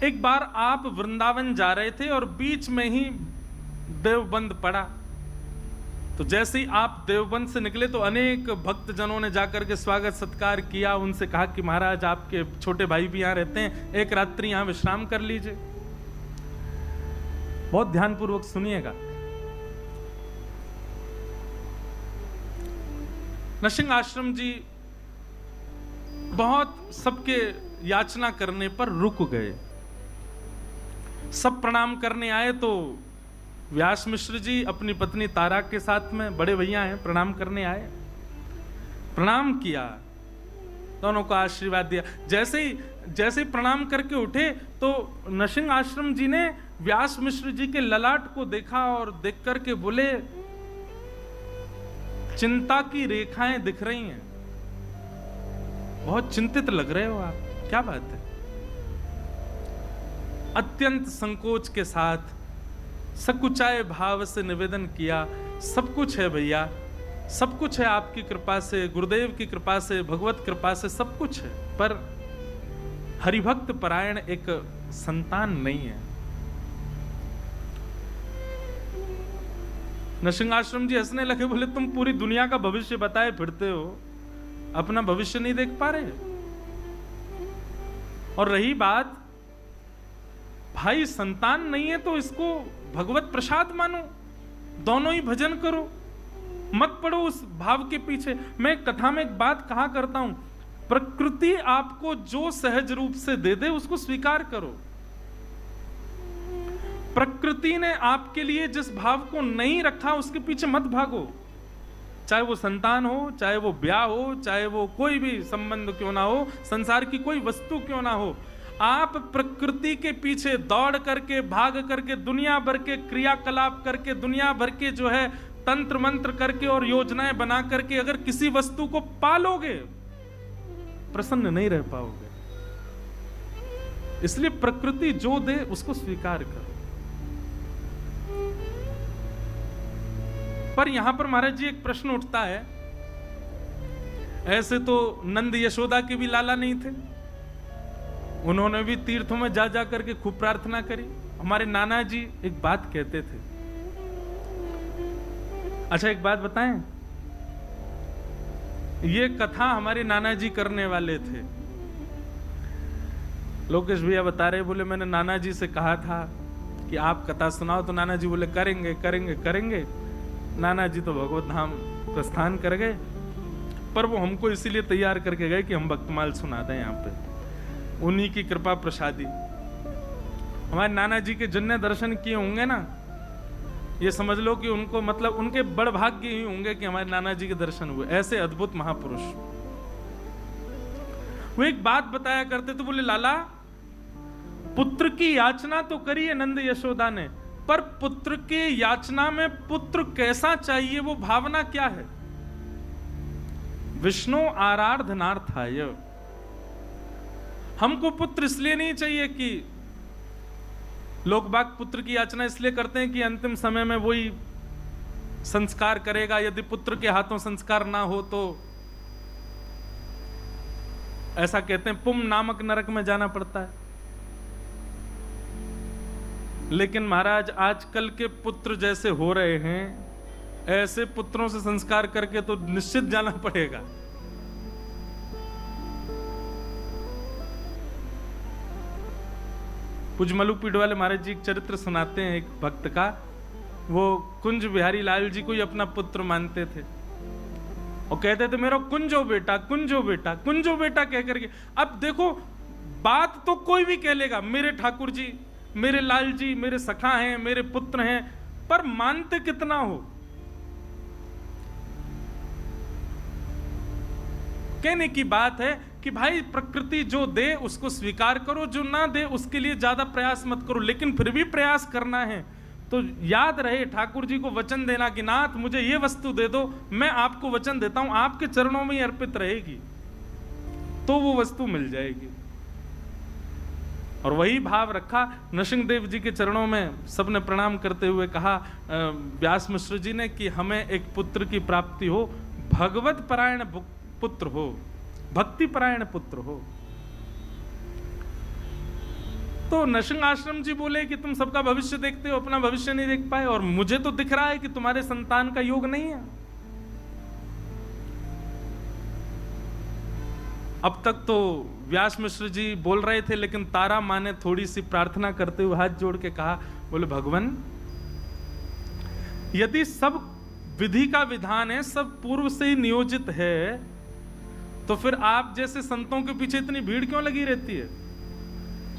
एक बार आप वृंदावन जा रहे थे और बीच में ही देवबंद पड़ा, तो जैसे ही आप देवबंद से निकले तो अनेक भक्तजनों ने जाकर के स्वागत सत्कार किया, उनसे कहा कि महाराज आपके छोटे भाई भी यहां रहते हैं, एक रात्रि यहां विश्राम कर लीजिए। बहुत ध्यानपूर्वक सुनिएगा। नृसिंह आश्रम जी बहुत सबके याचना करने पर रुक गए। सब प्रणाम करने आए तो व्यास मिश्र जी अपनी पत्नी तारा के साथ में, बड़े भैया हैं, प्रणाम करने आए, प्रणाम किया, दोनों को आशीर्वाद दिया। जैसे ही प्रणाम करके उठे तो नृसिंह आश्रम जी ने व्यास मिश्र जी के ललाट को देखा और देख करके बोले, चिंता की रेखाएं दिख रही हैं, बहुत चिंतित लग रहे हो आप, क्या बात है? अत्यंत संकोच के साथ सकुचाए भाव से निवेदन किया, सब कुछ है भैया, सब कुछ है आपकी कृपा से, गुरुदेव की कृपा से, भगवत कृपा से सब कुछ है, पर हरिभक्त परायण एक संतान नहीं है। नृसिंह आश्रम जी हंसने लगे, बोले तुम पूरी दुनिया का भविष्य बताए फिरते हो, अपना भविष्य नहीं देख पा रहे। और रही बात भाई संतान नहीं है तो इसको भगवत प्रसाद मानो, दोनों ही भजन करो, मत पड़ो उस भाव के पीछे। मैं कथा में एक बात कहा करता हूं, प्रकृति आपको जो सहज रूप से दे दे उसको स्वीकार करो। प्रकृति ने आपके लिए जिस भाव को नहीं रखा उसके पीछे मत भागो, चाहे वो संतान हो, चाहे वो ब्याह हो, चाहे वो कोई भी संबंध क्यों ना हो, संसार की कोई वस्तु क्यों ना हो। आप प्रकृति के पीछे दौड़ करके, भाग करके, दुनिया भर के क्रियाकलाप करके, दुनिया भर के जो है तंत्र मंत्र करके और योजनाएं बना करके अगर किसी वस्तु को पालोगे, प्रसन्न नहीं रह पाओगे। इसलिए प्रकृति जो दे उसको स्वीकार करो। पर यहां पर महाराज जी एक प्रश्न उठता है, ऐसे तो नंद यशोदा के भी लाला नहीं थे, उन्होंने भी तीर्थों में जा जा करके खूब प्रार्थना करी। हमारे नाना जी एक बात कहते थे, अच्छा एक बात बताएं, ये कथा हमारे नाना जी करने वाले थे। लोकेश भैया बता रहे, बोले मैंने नाना जी से कहा था कि आप कथा सुनाओ, तो नाना जी बोले करेंगे करेंगे करेंगे। नाना जी तो भगवत धाम प्रस्थान कर गए, पर वो हमको इसीलिए तैयार करके गए कि हम भक्तमाल सुना दें यहाँ पे, उन्हीं की कृपा प्रसादी। हमारे नाना जी के जिनने दर्शन किए होंगे ना, ये समझ लो कि उनको मतलब उनके बड़ भाग्य ही होंगे कि हमारे नाना जी के दर्शन हुए। ऐसे अद्भुत महापुरुष। वो एक बात बताया करते थे, बोले लाला पुत्र की याचना तो करी है नंद यशोदा ने, पर पुत्र के याचना में पुत्र कैसा चाहिए, वो भावना क्या है? विष्णु आराधनार्थाय। हमको पुत्र इसलिए नहीं चाहिए कि लोग बाग पुत्र की याचना इसलिए करते हैं कि अंतिम समय में वही संस्कार करेगा, यदि पुत्र के हाथों संस्कार ना हो तो ऐसा कहते हैं पुम नामक नरक में जाना पड़ता है। लेकिन महाराज आजकल के पुत्र जैसे हो रहे हैं, ऐसे पुत्रों से संस्कार करके तो निश्चित जाना पड़ेगा। पुजमलू पीठ वाले महाराज जी एक चरित्र सुनाते हैं एक भक्त का। वो कुंज बिहारी लाल जी को ही अपना पुत्र मानते थे और कहते थे मेरा कुंजो बेटा, कुंजो बेटा, कुंजो बेटा कह करके। अब देखो बात तो कोई भी कह लेगा, मेरे ठाकुर जी, मेरे लाल जी मेरे सखा हैं, मेरे पुत्र हैं, पर मानते कितना हो? कहने की बात है कि भाई प्रकृति जो दे उसको स्वीकार करो, जो ना दे उसके लिए ज्यादा प्रयास मत करो, लेकिन फिर भी प्रयास करना है तो याद रहे ठाकुर जी को वचन देना कि नाथ मुझे ये वस्तु दे दो, मैं आपको वचन देता हूं आपके चरणों में ही अर्पित रहेगी, तो वो वस्तु मिल जाएगी। और वही भाव रखा। नृसिंहदेव जी के चरणों में सबने प्रणाम करते हुए कहा व्यास मिश्र जी ने कि हमें एक पुत्र की प्राप्ति हो, भगवत परायण पुत्र हो, भक्ति परायण पुत्र हो। तो नृसिंह आश्रम जी बोले कि तुम सबका भविष्य देखते हो, अपना भविष्य नहीं देख पाए, और मुझे तो दिख रहा है कि तुम्हारे संतान का योग नहीं है। अब तक तो व्यास मिश्र जी बोल रहे थे, लेकिन तारा माँ ने थोड़ी सी प्रार्थना करते हुए हाथ जोड़ के कहा, बोले भगवान यदि सब विधि का विधान है, सब पूर्व से ही नियोजित है, तो फिर आप जैसे संतों के पीछे इतनी भीड़ क्यों लगी रहती है?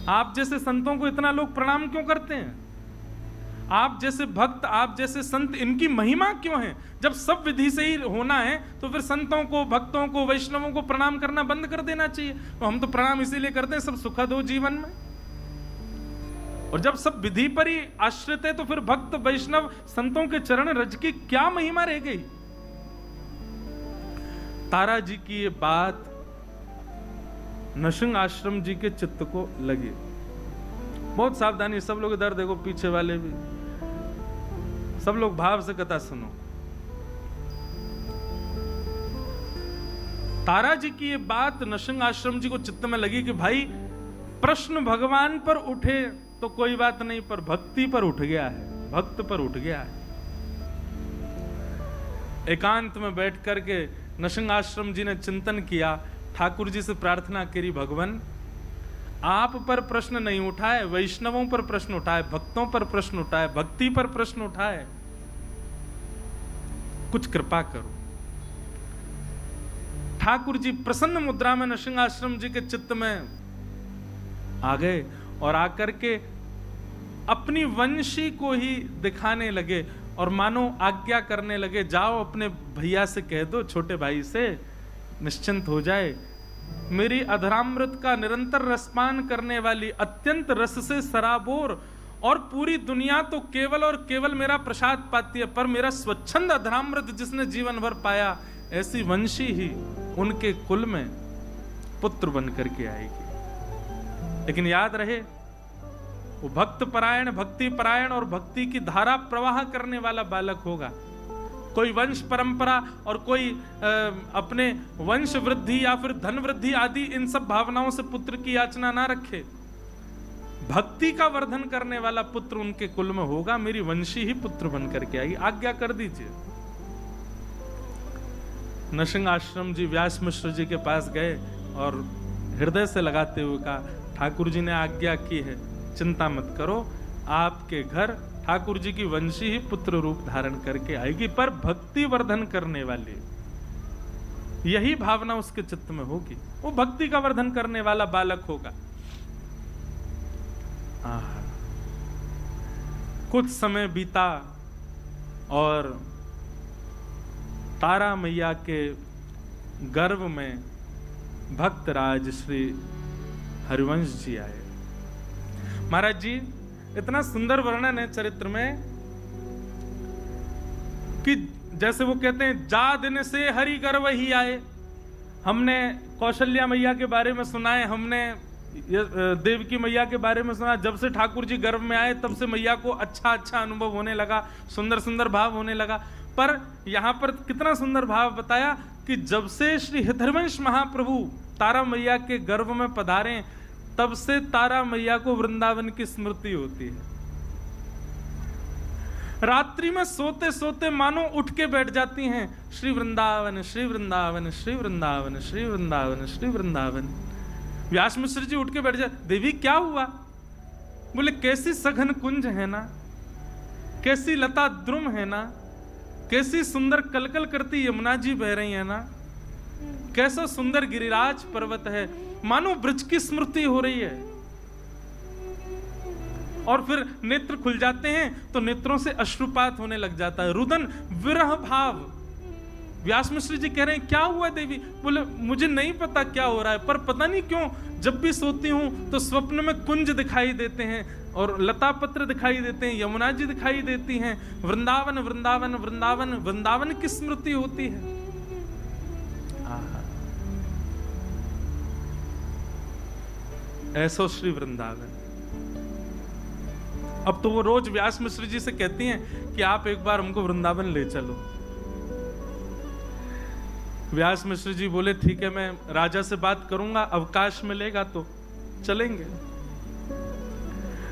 आप जैसे संतों को इतना लोग प्रणाम क्यों करते हैं? आप जैसे भक्त, आप जैसे संत, इनकी महिमा क्यों है? जब सब विधि से ही होना है तो फिर संतों को, भक्तों को, वैष्णवों को प्रणाम करना बंद कर देना चाहिए। तो हम तो प्रणाम इसीलिए करते हैं सब सुखद हो जीवन में। और जब सब विधि पर ही आश्रित है तो फिर भक्त, वैष्णव, संतों के चरण रज की क्या महिमा रह गई? तारा जी की ये बात नृसिंह आश्रम जी के चित्त को लगी। बहुत सावधानी, सब लोग इधर देखो, पीछे वाले भी, सब लोग भाव से कथा सुनो। तारा जी की ये बात नृसिंह आश्रम जी को चित्त में लगी कि भाई प्रश्न भगवान पर उठे तो कोई बात नहीं, पर भक्ति पर उठ गया है, भक्त पर उठ गया है। एकांत में बैठ करके नृसिंह आश्रम जी ने चिंतन किया, ठाकुर जी से प्रार्थना करी, भगवान आप पर प्रश्न नहीं उठाए, वैष्णवों पर प्रश्न उठाए, भक्तों पर प्रश्न उठाए, भक्ति पर प्रश्न उठाए, कुछ कृपा करो। ठाकुर जी प्रसन्न मुद्रा में नृसिंह आश्रम जी के चित्त में आ गए और आकर के अपनी वंशी को ही दिखाने लगे और मानो आज्ञा करने लगे, जाओ अपने भैया से कह दो, छोटे भाई से, निश्चिंत हो जाए। मेरी अधरामृत का निरंतर रसपान करने वाली, अत्यंत रस से सराबोर और पूरी दुनिया तो केवल और केवल मेरा प्रसाद पाती है, पर मेरा स्वच्छंद अधरामृत जिसने जीवन भर पाया, ऐसी वंशी ही उनके कुल में पुत्र बन करके आएगी। लेकिन याद रहे वो भक्त परायण, भक्ति परायण और भक्ति की धारा प्रवाह करने वाला बालक होगा। कोई वंश परंपरा और कोई अपने वंश वृद्धि या फिर धन वृद्धि आदि इन सब भावनाओं से पुत्र की याचना ना रखे। भक्ति का वर्धन करने वाला पुत्र उनके कुल में होगा, मेरी वंशी ही पुत्र बन करके आएगी, आज्ञा कर दीजिए। नृसिंह आश्रम जी व्यास मिश्र जी के पास गए और हृदय से लगाते हुए कहा, ठाकुर जी ने आज्ञा की है, चिंता मत करो, आपके घर ठाकुर जी की वंशी ही पुत्र रूप धारण करके आएगी, पर भक्ति वर्धन करने वाली यही भावना उसके चित्त में होगी, वो भक्ति का वर्धन करने वाला बालक होगा। कुछ समय बीता और तारा मैया के गर्भ में भक्तराज श्री हरिवंश जी आए। महाराज जी इतना सुंदर वर्णन है चरित्र में कि जैसे वो कहते हैं, जा दिन से हरि गर्भ ही आए। हमने कौशल्या मैया के बारे में सुना है, हमने देवकी मैया के बारे में सुना। जब से ठाकुर जी गर्भ में आए तब से मैया को अच्छा अच्छा अनुभव होने लगा, सुंदर सुंदर भाव होने लगा। पर यहाँ पर कितना सुंदर भाव बताया कि जब से श्री हरिवंश महाप्रभु तारा मैया के गर्भ में पधारे, तब से तारा मैया को वृंदावन की स्मृति होती है। रात्रि में सोते सोते मानो उठ के बैठ जाती हैं, श्री वृंदावन, श्री वृंदावन, श्री वृंदावन, श्री वृंदावन, श्री वृंदावन। व्यास मिश्र जी उठ के बैठ जाते, देवी क्या हुआ? बोले कैसी सघन कुंज है ना, कैसी लता द्रुम है ना, कैसी सुंदर कलकल करती यमुना जी बह रही है ना, कैसा सुंदर गिरिराज पर्वत है, मानो ब्रज की स्मृति हो रही है। और फिर नेत्र खुल जाते हैं तो नेत्रों से अश्रुपात होने लग जाता है, रुदन, विरह भाव। व्यास मिश्र जी कह रहे हैं क्या हुआ देवी? बोले मुझे नहीं पता क्या हो रहा है, पर पता नहीं क्यों जब भी सोती हूं तो स्वप्न में कुंज दिखाई देते हैं और लता पत्र दिखाई देते हैं, यमुना जी दिखाई देती हैं, वृंदावन वृंदावन वृंदावन वृंदावन की स्मृति होती है। ऐसो श्री वृंदावन। अब तो वो रोज व्यास मिश्र जी से कहती हैं कि आप एक बार हमको वृंदावन ले चलो। व्यास मिश्र जी बोले ठीक है, मैं राजा से बात करूंगा, अवकाश मिलेगा तो चलेंगे।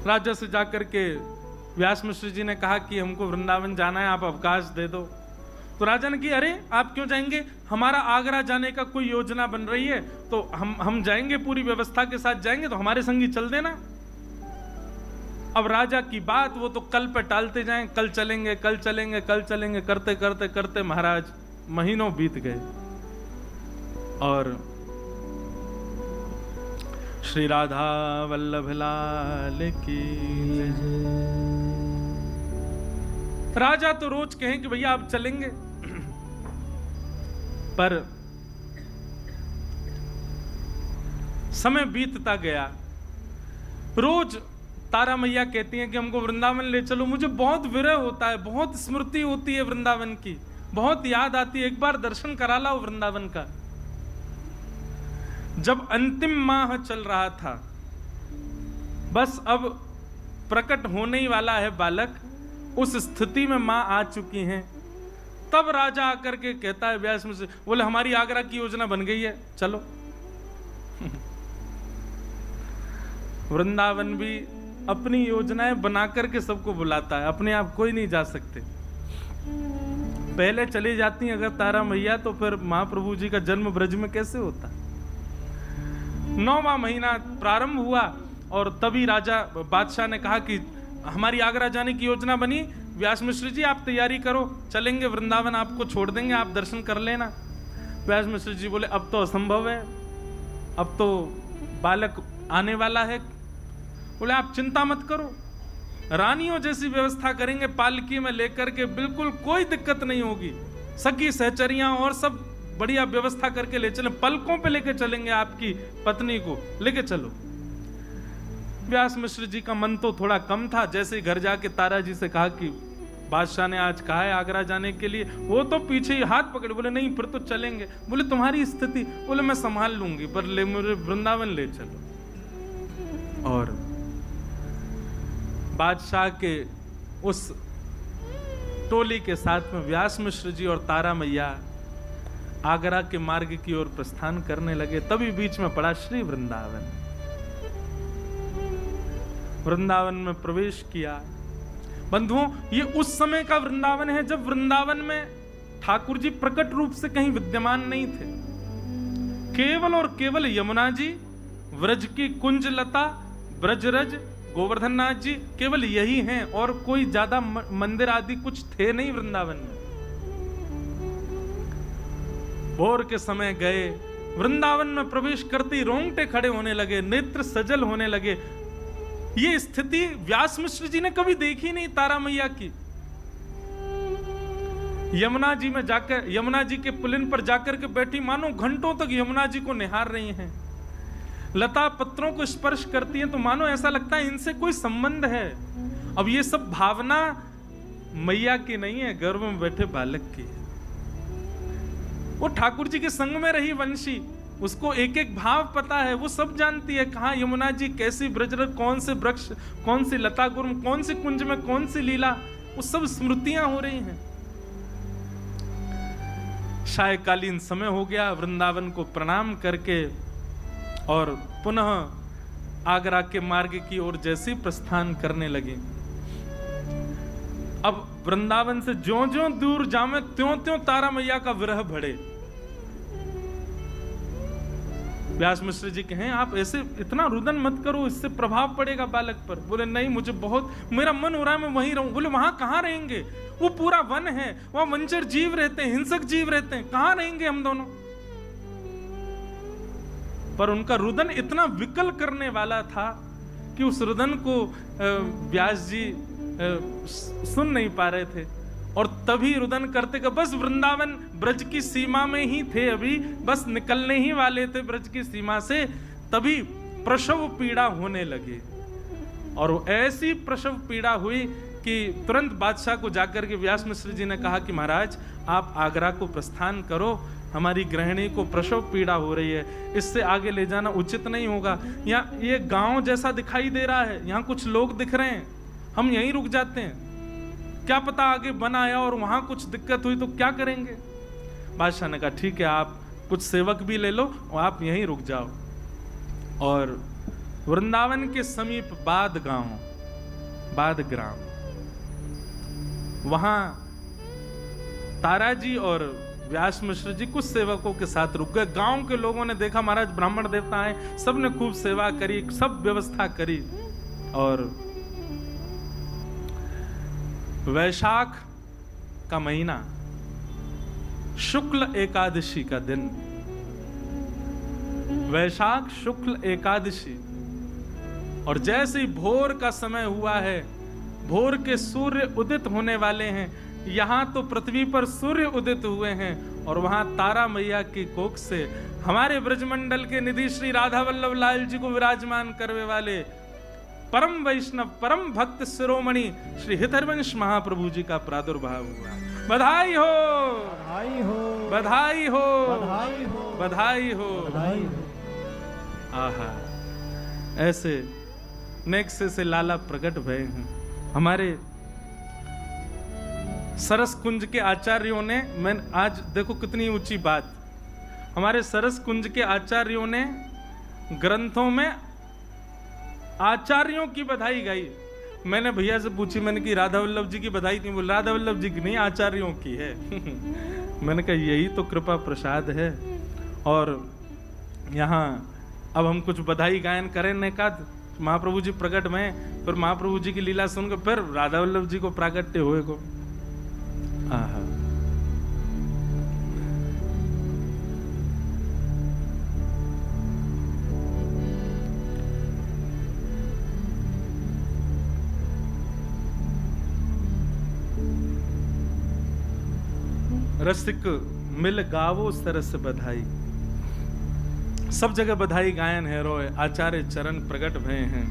राजा से जाकर के व्यास मिश्र जी ने कहा कि हमको वृंदावन जाना है, आप अवकाश दे दो। तो राजा ने कहा अरे आप क्यों जाएंगे, हमारा आगरा जाने का कोई योजना बन रही है, तो हम जाएंगे, पूरी व्यवस्था के साथ जाएंगे, तो हमारे संगी चल देना। अब राजा की बात वो तो कल पे टालते जाएं, कल चलेंगे कल चलेंगे कल चलेंगे, करते करते करते महाराज महीनों बीत गए और श्री राधा वल्लभ लाल की राजा तो रोज कहें कि भैया आप चलेंगे, पर समय बीतता गया। रोज तारा मैया कहती हैं कि हमको वृंदावन ले चलो, मुझे बहुत विरह होता है, बहुत स्मृति होती है वृंदावन की, बहुत याद आती है, एक बार दर्शन करा लाओ वृंदावन का। जब अंतिम माह चल रहा था, बस अब प्रकट होने ही वाला है बालक, उस स्थिति में मां आ चुकी हैं, तब राजा आकर के कहता है व्यास में से, बोले हमारी आगरा की योजना बन गई है, चलो। वृंदावन भी अपनी योजनाएं बना करके सबको बुलाता है, अपने आप कोई नहीं जा सकते। पहले चली जाती अगर तारा मैया, तो फिर महाप्रभु जी का जन्म ब्रज में कैसे होता। 9वां महीना प्रारंभ हुआ और तभी राजा बादशाह ने कहा कि हमारी आगरा जाने की योजना बनी, व्यास मिश्र जी आप तैयारी करो, चलेंगे वृंदावन, आपको छोड़ देंगे, आप दर्शन कर लेना। व्यास मिश्र जी बोले अब तो असंभव है, अब तो बालक आने वाला है। बोले आप चिंता मत करो, रानियों जैसी व्यवस्था करेंगे, पालकी में लेकर के, बिल्कुल कोई दिक्कत नहीं होगी, सखी सहचरियां और सब बढ़िया व्यवस्था करके ले चले, पलकों पे लेके चलेंगे, आपकी पत्नी को लेके चलो। व्यास मिश्र जी का मन तो थोड़ा कम था, जैसे ही घर जाके तारा जी से कहा कि बादशाह ने आज कहा है आगरा जाने के लिए, वो तो पीछे ही हाथ पकड़े, बोले नहीं फिर तो चलेंगे। बोले तुम्हारी स्थिति, बोले मैं संभाल लूंगी, पर ले मुझे वृंदावन ले चलो। और बादशाह के उस टोली के साथ में व्यास मिश्र जी और तारा मैया आगरा के मार्ग की ओर प्रस्थान करने लगे। तभी बीच में पड़ा श्री वृंदावन। वृंदावन में प्रवेश किया। बंधुओं, ये उस समय का वृंदावन है जब वृंदावन में ठाकुर जी प्रकट रूप से कहीं विद्यमान नहीं थे। केवल और केवल यमुना जी, व्रज की कुंज लता, ब्रजरज, गोवर्धन नाथ जी, केवल यही हैं और कोई ज्यादा मंदिर आदि कुछ थे नहीं वृंदावन में। भोर के समय गए, वृंदावन में प्रवेश करते ही रोंगटे खड़े होने लगे, नेत्र सजल होने लगे। ये स्थिति व्यास मिश्र जी ने कभी देखी नहीं तारा मैया की। यमुना जी में जाकर, यमुना जी के पुलिन पर जाकर के बैठी, मानो घंटों तक यमुना जी को निहार रही हैं। लता पत्रों को स्पर्श करती हैं तो मानो ऐसा लगता है इनसे कोई संबंध है। अब ये सब भावना मैया की नहीं है, गर्भ में बैठे बालक की है। वो ठाकुर जी के संग में रही वंशी, उसको एक एक भाव पता है, वो सब जानती है कहाँ यमुना जी, कैसी ब्रजरज, कौन से वृक्ष, कौन सी लता गुर्म, कौन सी कुंज में कौन सी लीला, वो सब स्मृतियां हो रही हैं। सायकालीन समय हो गया, वृंदावन को प्रणाम करके और पुनः आगरा के मार्ग की ओर जैसे प्रस्थान करने लगे। अब वृंदावन से ज्यों-ज्यों दूर जामे त्यों-त्यों तारा मैया का विरह बढ़े। व्यास मिश्र जी कहें आप ऐसे इतना रुदन मत करो, इससे प्रभाव पड़ेगा बालक पर। बोले नहीं, मुझे बहुत, मेरा मन हो रहा है मैं वहीं रहूं। बोले वहां कहां रहेंगे, वो पूरा वन है, वहां वंचर जीव रहते हैं, हिंसक जीव रहते हैं, कहां रहेंगे हम दोनों। पर उनका रुदन इतना विकल करने वाला था कि उस रुदन को व्यास जी सुन नहीं पा रहे थे। और तभी रुदन करते कि बस वृंदावन ब्रज की सीमा में ही थे, अभी बस निकलने ही वाले थे ब्रज की सीमा से, तभी प्रसव पीड़ा होने लगी। और ऐसी प्रसव पीड़ा हुई कि तुरंत बादशाह को जाकर के व्यास मिश्र जी ने कहा कि महाराज आप आगरा को प्रस्थान करो, हमारी गृहिणी को प्रसव पीड़ा हो रही है, इससे आगे ले जाना उचित नहीं होगा। यहाँ ये गांव जैसा दिखाई दे रहा है, यहाँ कुछ लोग दिख रहे हैं, हम यहीं रुक जाते हैं, क्या पता आगे बन आया और वहां कुछ दिक्कत हुई तो क्या करेंगे। बादशाह ने कहा ठीक है, आप कुछ सेवक भी ले लो और आप यहीं रुक जाओ। और वृंदावन के समीप बाद गांव, बाद ग्राम, वहां ताराजी और व्यास मिश्र जी कुछ सेवकों के साथ रुक गए। गांव के लोगों ने देखा महाराज ब्राह्मण देवता आए, सबने खूब सेवा करी, सब व्यवस्था करी। और वैशाख का महीना, शुक्ल एकादशी का दिन, वैशाख शुक्ल एकादशी, और जैसे ही भोर का समय हुआ है, भोर के सूर्य उदित होने वाले हैं। यहां तो पृथ्वी पर सूर्य उदित हुए हैं और वहां तारा मैया की कोख से हमारे ब्रजमंडल के निधि श्री राधा वल्लभ लाल जी को विराजमान करने वाले परम वैष्णव परम भक्त शिरोमणि श्री हितहरिवंश महाप्रभु जी का प्रादुर्भाव हुआ। बधाई हो, बधाई हो, बधाई हो, बधाई हो, बधाई हो, बधाई हो। आहा, ऐसे नेक्से से लाला प्रकट भय हैं। हमारे सरस कुंज के आचार्यों ने, मैं आज देखो कितनी ऊंची बात, हमारे सरस कुंज के आचार्यों ने ग्रंथों में आचार्यों की बधाई गाई। मैंने भैया से पूछी, मैंने कि राधा वल्लभ जी की बधाई थी, बोल राधा वल्लभ जी की नहीं, आचार्यों की है। मैंने कहा यही तो कृपा प्रसाद है। और यहाँ अब हम कुछ बधाई गायन करें का महाप्रभु जी प्रकट में, फिर महाप्रभु जी की लीला सुनकर फिर राधा वल्लभ जी को प्राकट्य हुए को। आहा, रसिक मिल गावो सरस बधाई, सब जगह बधाई गायन है रोए, आचार्य चरण प्रकट भय हैं।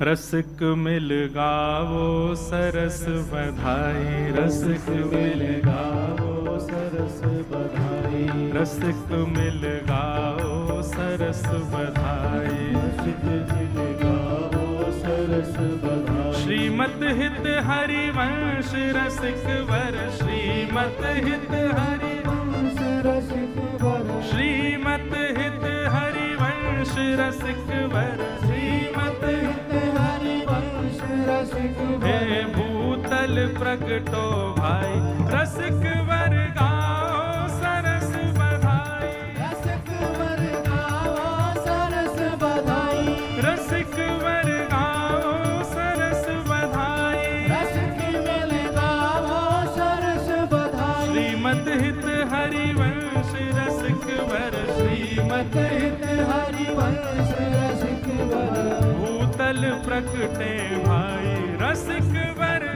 रसिक मिल गावो सरस बधाई, रसिक मिल गावो सरस बधाई, रसिक मिल गावो सरस बधाई, रसिक मिल गावो सरस बधाई। श्रीमत हित हरिवंश रसिक वर, श्रीमत हित हरिवंश रसिक वर, श्रीमत हित हरिवंश रसिक वर, श्रीमत हित हरिवंश रसिक वर। हे भूतल प्रकटो भाई, रसिक वर गाओ सरस बधाई, रसिक वर गाओ सरस बधाई, रसिक वर गाओ सरस बधाई, रसिक मिल गाओ सरस बधाई। श्रीमत हित हरिवंश रसिक वर, श्रीमत हित हरिवंश रसिक वर। भूतल प्रकटे भाई, रसिक वर,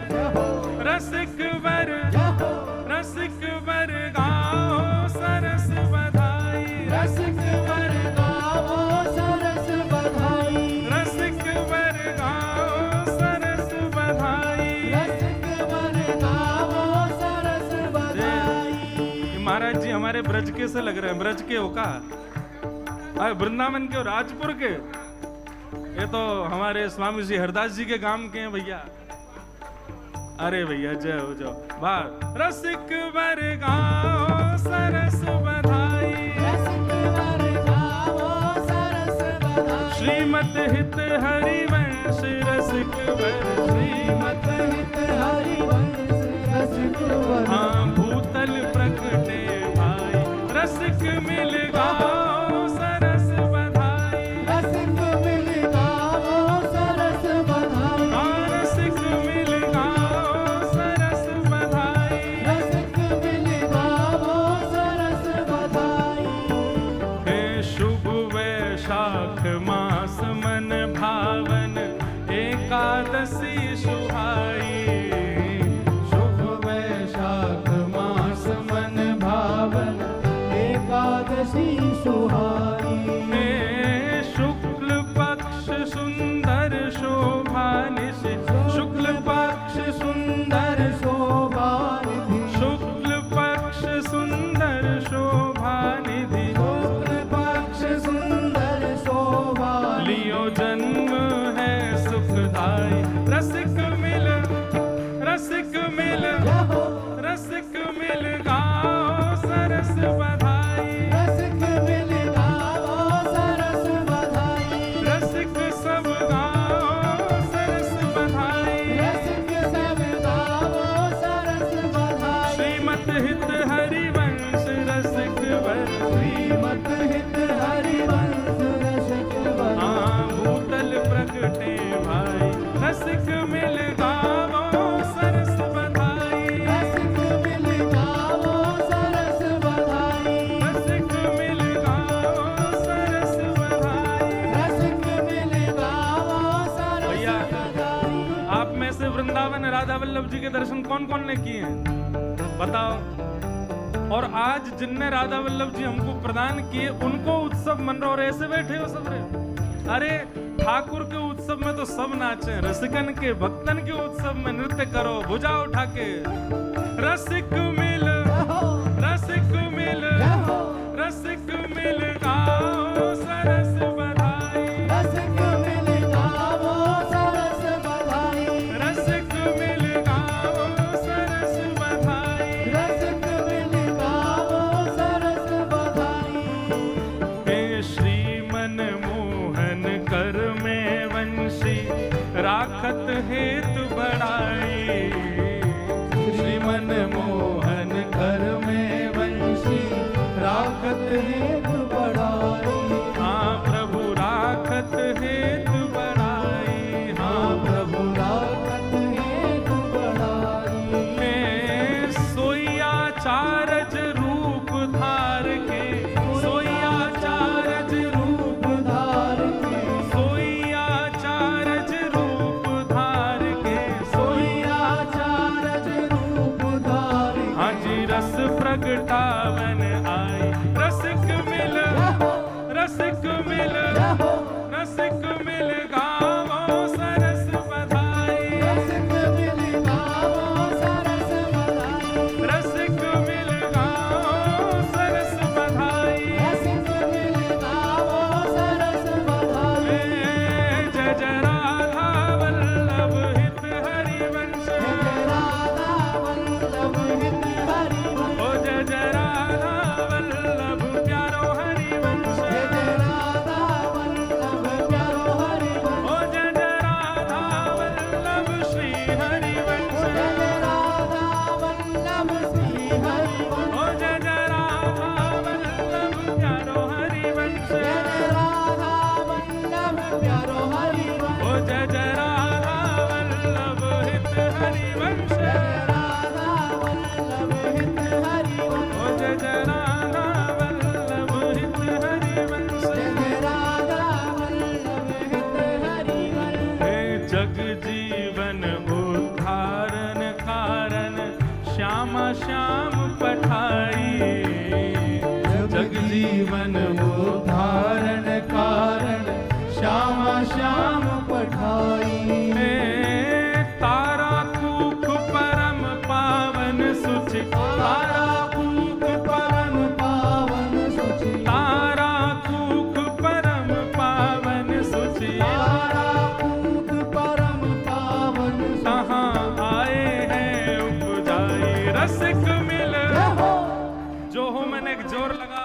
रसिक वर, रसिक वर गाओ सरस बधाई, रसिक वर गाओ सरस बधाई, रसिक वर गाओ सरस बधाई, रसिक वर गाओ सरस बधाई। महाराज जी हमारे ब्रज के से लग रहे हैं, ब्रज के हो का, वृंदावन के, राजपुर के, ये तो हमारे स्वामी जी हरदास जी के गांव के हैं भैया। अरे भैया जय हो जाओ, वाह। रसिक वर गाओ सरस बधाई, रसिक वर गाओ सरस बधाई। श्रीमत हित हरिवंश रसिक वर, श्रीमत हित हरिवंश रसिक वर। हाँ भूतल प्रकटे भाई, रसिक मिल गाओ सरस बधाई, रसिक मिल गाओ सरस बधाई, रसिक मिल गाओ सरस बधाई, रसिक मिल गाओ सरस बधाई। हे शुभ श्रीमत हित हरिवंश रसिक वर, श्रीमत हित हरिवंश रसिक वर। हाँ भूतल प्रगटे भाई, रसिक मिल गावो सरस बधाई, रसिक मिल गावो सरस बधाई, रसिक मिल गावो सरस बधाई। रसिक मिल गावो सरस भैया, बधाई। आप में से वृंदावन राधा वल्लभ जी के दर्शन कौन कौन ने किए हैं बताओ। और आज जिनने राधा वल्लभ जी हमको प्रदान किए उनको उत्सव मन रहा, और ऐसे बैठे हो सब रे। अरे ठाकुर के उत्सव में तो सब नाचे, रसिकन के भक्तन के उत्सव में नृत्य करो भुजा उठा के। रसिक मिल, रसिक मिल, रसिक मिल गाओ सरस बधाई, रसिक मिल गावो सरस बधाई, रसिक मिल गाओ सरस बधाई। रसिक मिल गावो सरस बधाई। हे श्रीमन मोहन कर में वंशी, राखत हेतु बढ़ाई। श्रीमन मोहन कर में वंशी, राखत हेतु बढ़ाई, हाँ प्रभु राखत हेतु बढ़ाई, हाँ प्रभु राखत हेतु बढ़ाई। में सोया चारज रूप धार के, सोया चारज रूप, धार के, सोया चारज रूप धार के, सोया चारज रूप धार के। हाँ जी रस प्रगटावन आई, रसिक मिल, रसिक मिल, रसिक मिल गावो सरस बधाई, रसिक मिल गावो सरस बधाई, रसिक मिल गाओ सरस बधाई। रसिक मिल गावो सरस बधाई। जय जय राधा वल्लभ हित हरिवंश, जय राधा वल्लभ हित हरिवंश, ओ जय जय राधा वल्लभ प्यारो हरिवंश, जय राधा वल्लभ प्यारो हरिवंश, ओ जय जय राधा वल्लभ श्री हरिवंश, जय राधा वल्लभ श्री हरिवंश, ओ जय जय राधा वल्लभ प्यारो हरिवंश, जय राधा वल्लभ प्यारो हरिवंश, ओ जय जय राधा वल्लभ हित हरिवंश, जय राधा वल्लभ हित हरिवंश, ओ जय जय राधा वल्लभ हित हरिवंश। जय राधा वल्लभ हित हरिवंश। हे जग जीवन उद्धारण कारण, श्यामा श्याम पठाई। जग जीवन उद्धारण कारण, श्यामा श्याम पठाई। हे तारा कूख परम पावन सुचि, तारा कूख परम, पावन सुचि, तारा कूख परम पावन सुचि। तारा कूख परम पावन सुचि। कहाँ आए हैं उपजाई, रसिक मिल। जो हो मैंने एक जोर लगा,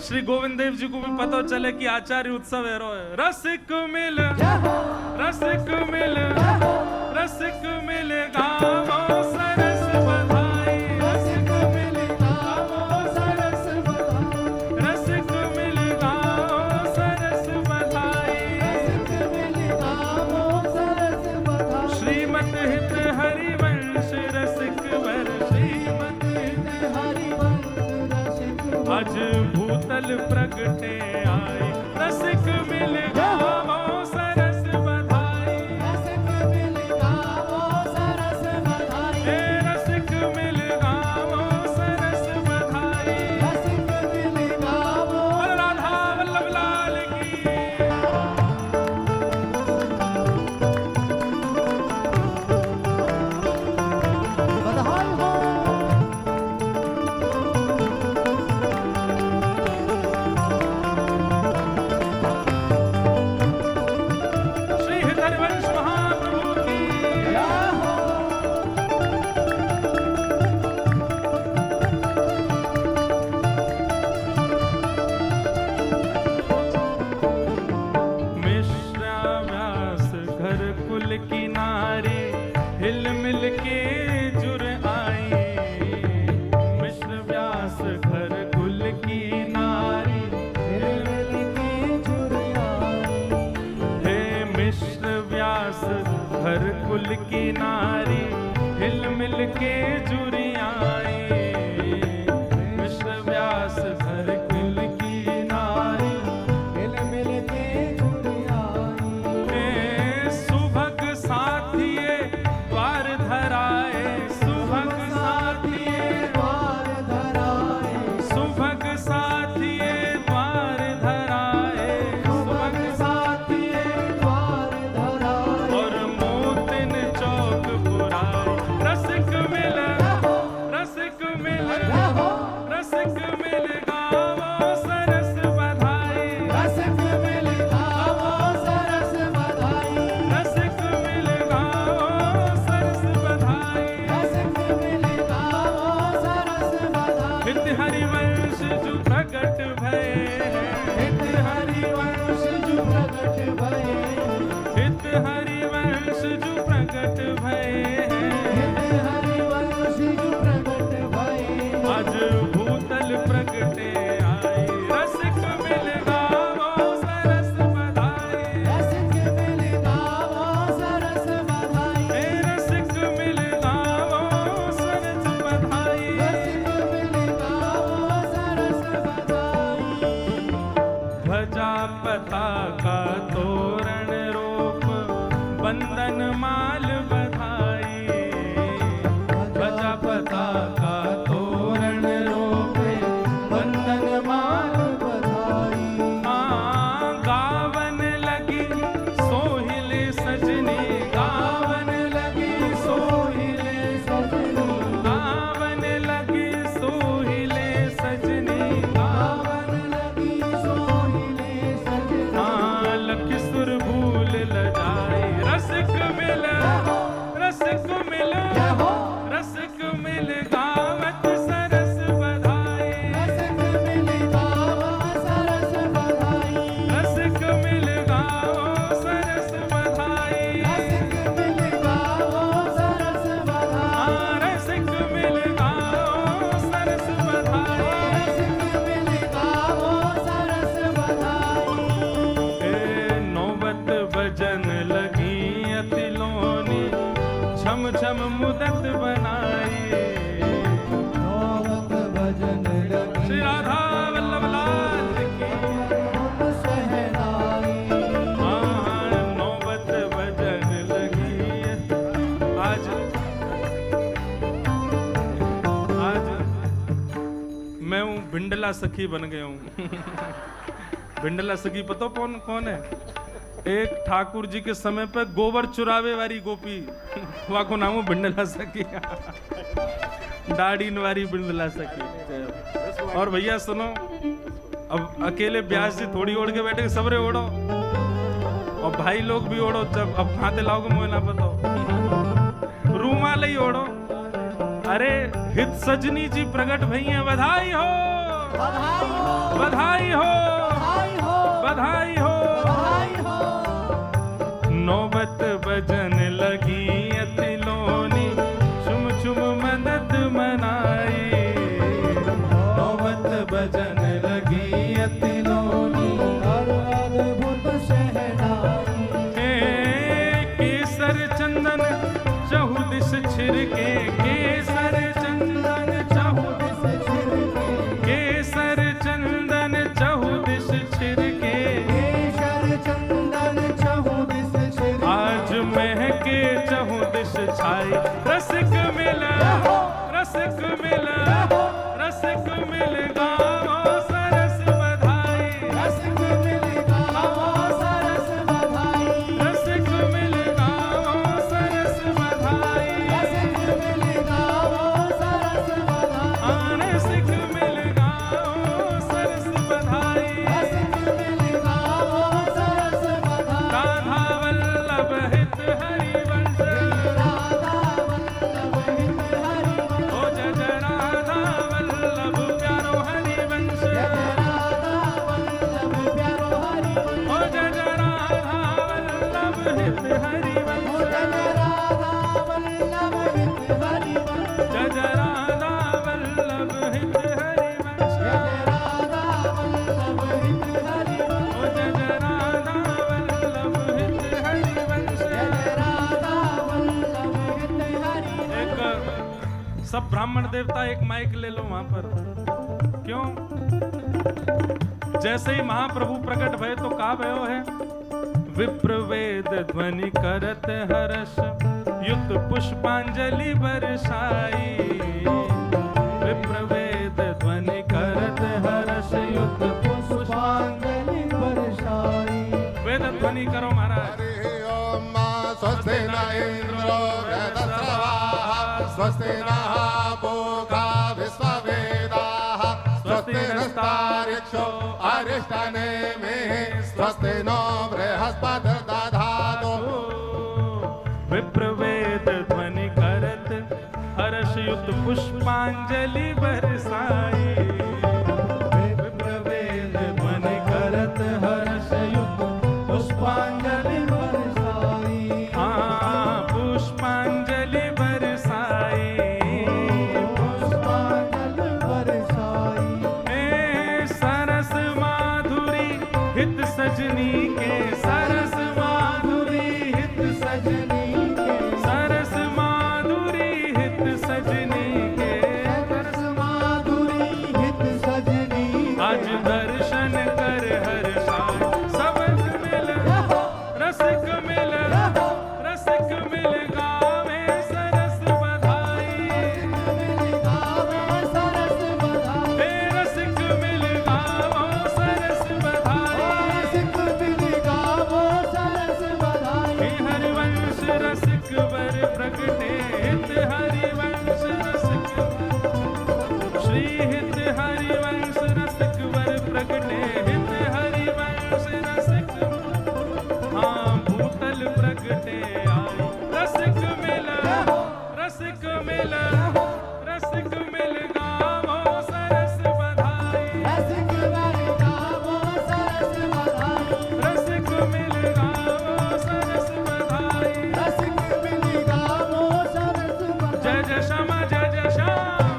श्री गोविंद देव जी को भी पता चले कि आचार्य उत्सव है रो है। रसिक मिल, रसिक मिल, रसिक मिल गावो सरस बधाई, रसिक मिल गावो सरस बधाई, रसिक मिल गावो सरस बधाई। रसिक मिल गावो सरस बधाई। श्रीमत हित हरिवंश रसिक वर, श्रीमत हित हरिवंश रसिक वर। आज भूतल प्रगटे आई, रसिक मिल गावो सरस बधाई, रसिक मिल गावो सरस बधाई, हे रसिक मिल गावो सरस बधाई। रसिक मिल गावो। बोल राधा वल्लभ लाल की। बधाई हो। नारी हिल मिल के जुरियाई विश्व व्यास भर किल की नारी हिल मिल के जुरियाई सुभग साथिये द्वार धराए सुभग साथिये द्वार धराए सुभग साथिये द्वार धराए सुभग साथिये द्वार धराए और मोतिन चौक पुराए रसिक मिल रहो रसिक मिल गावो सरस बधाई रसिक मिल गावो सरस बधाई रसिक मिल गावो सरस बधाई रसिक मिल गावो सरस बधाई हित हरिवंश जो प्रकट भये हित हरिवंश जो प्रकट भये हित हरिवंश जो प्रकट भये हित हरिवंश जो प्रकट भये आज भूतल प्रकटे आए रसिक मिल गावो सरस बधाई रसिक मिल गावो सरस बधाई रसिक मिल गावो सरस बधाई रसिक मिल गावो सरस बधाई ध्वजा पताका तोरण रोप बंदन माल बधाई ध्वजा पताका तोरण रोप बंदन माल बधाई गावन लगी सोहिले सजनी गावन लगी सोहिले सजनी गावन लगी सोहिले सजनी गावन लगी सोहिले सजनी लख सुर भूल लजाए रसिक मिल जय हो रसिक मिल गावत सरस बधाई रसिक मिल गावो सरस बधाई रसिक मिल गावो सरस बधाई रसिक मिल गावो सरस बधाई रसिक मिल गावो सरस बधाई रसिक मिल गावो सरस बधाई नौबत भजन लगी अतिलोनी छम छम मुदत बनाई नौबत भजन लगी श्री राधा वल्लभ लाल की धुन सहनाई नौबत भजन लगी आज मैं हूँ भिंडला सखी बन गया हूँ भिंडला सखी पता कौन है एक ठाकुर जी के समय पे गोबर चुरावे वाली गोपी वहाँ को नाम हो भिंडला सखी दाढ़ी वाली भिंडला सखी और भैया सुनो अब अकेले ब्यास जी थोड़ी ओढ़ के बैठे सबरे ओढ़ो और भाई लोग भी ओढ़ो जब अब खाते लाओगे मुझे ना बताओ रूमाल ही ओढ़ो अरे हित सजनी जी प्रकट भैया बधाई हो बधाई हो बधाई हो बधाई हो बधाई हो बधाई हो नौबत भजन लगी अतिलोनी चुम चुम मदद मनाई नौबत भजन लगी अतिलोनी हर अद्भुत शहनाई केसर चंदन चहुदिश छिड़के केसर चंदन चहुदिश छिड़के केसर चंदन चहुदिश छिड़के केशर चंदन चहुदिश छिड़के आज महके चहुदिश छाई रसिक मिल रसिक मिल गावो सरस बधाई रसिक मिल गावो सरस बधाई रसिक मिल गावो सरस बधाई रसिक मिल गावो सरस बधाई रसिक मिल गावो सरस बधाई रसिक मिल गावो सरस बधाई राधा वल्लभ हित हरिवंश राधा वल्लभ हित हरिवंश ओ जय जय राधा वल्लभ प्यारो है सब ब्राह्मण देवता एक माइक ले लो वहां पर। क्यों? जैसे ही महाप्रभु प्रकट भय तो का भयो है, विप्रवेद ध्वनि करत हर्ष, युत पुष्पांजलि बरसाई। विप्रवेद ध्वनि करत हर्ष, युत पुष्पांजलि बरसाई। वेद ध्वनि करो महाराज। हरि ओम स्वस्ति न इंद्रो वेदस्रवाः, स्वस्ति नः पूषा विश्ववेदाः, स्वस्ति नस्तार्क्ष्यो अरिष्टनेमिः, स्वस्ति नो बृहस्पतिर्दधातु। विप्रवेद ध्वनि करत हर्ष, युत पुष्पांजलि बरसाई। विप्रवेद ध्वनि करत हर्ष, युत पुष्पांजलि बरसाई। हाँ, पुष्पांजलि बरसाई। पुष्पांजलि बरसाई। ए सरस माधुरी हित सजनी के, सरस माधुरी हित सजनी के, सरस माधुरी हित सजनी के, सरस माधुरी हित सजनी के। आज दर्शन कर हर्षाय, सबक मिल रसिक मिल, रसिक मिल गावे सरस बधाई। मिल गावे सरस बधाई। हे रसिक मिल गावो सरस बधाई। रसिक मिल गावो सरस बधाई। हे हरिवंश रसिक वर प्रगटे, हित हरिवंश रसिक, श्री हित हरिवंश रसिक वर प्रगटे, हित हरिवंश रसिक। हाँ, भूतल प्रगटे आई, रसिक मिल, रसिक मिल, रसिक मिल गावो सरस बधाई। रसिक मिल गावो सरस बधाई। रसिक मिल गावो सरस बधाई। रसिक मिल गावो सरस बधाई। जय जय श्यामा जय जय श्याम,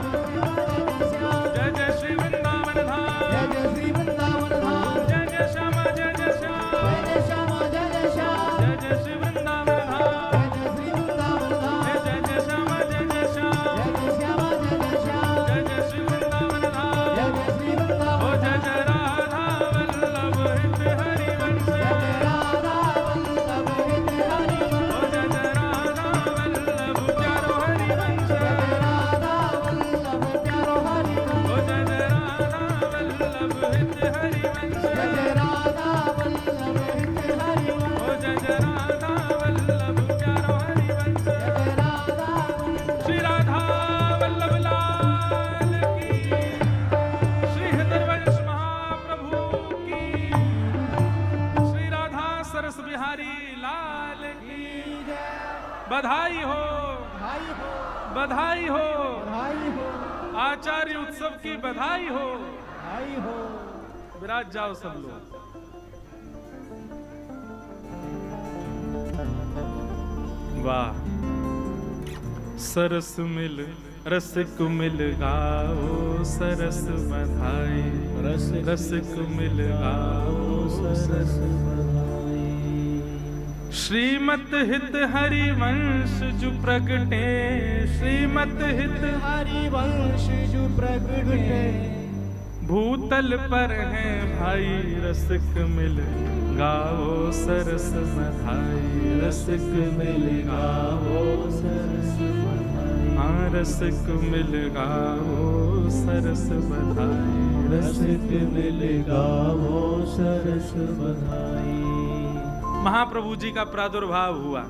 जय जय श्री वृंदावन जय धाम, जय श्री वृंदावन धाम। जय जय श्यामा जय जय श्याम, जय जय श्यामा जय जय श्याम। जय जय श्री वृंदावन धाम, जय जय श्री वृंदावन धाम। जय जय श्यामा जय जय श्याम, जय जय श्यामा जय जय श्याम। जय जय श्री वृंदावन जय धाम। जय श्री वृंदावन। ओ जय जय राधा वल्लभ हित हरिवंश, जय जय राधा वल्लभ हित हरिवंश। ओ जय जय राधा वल्लभ प्यारो हरिवंश, जय जय राधा वल्लभ प्यारो हरिवंश। ओ जय जय राधा वल्लभ हित हरिवंश, जय जय राधा वल्लभ हित हरिवंश। ओ जय जय राधा वल्लभ प्यारो हरिवंश। जय जय राधा वल्लभ। श्री राधा वल्लभ लाल की, श्री हृदयवंश महाप्रभु की, श्री राधा सरस बिहारी लाल की बधाई हो, भाई हो, बधाई हो। भाई हो, आचार्य उत्सव की बधाई हो। भाई हो। विराज जाओ सब लोग। वाह, सरस मिल रसिक मिल गाओ सरस बधाई, रसिक मिल गाओ सरस बधाई। श्रीमत हित हरिवंश जु प्रगटे, श्रीमत हित हरिवंश जो प्रगटे। भूतल पर हैं भाई, रसिक मिल गाओ सरस बधाई, रसिक मिल गाओ सरस बधाई। हाँ, रसिक मिल गाओ सरस बधाई, रसिक मिल गाओ सरस बधाई। महाप्रभु जी का प्रादुर्भाव हुआ।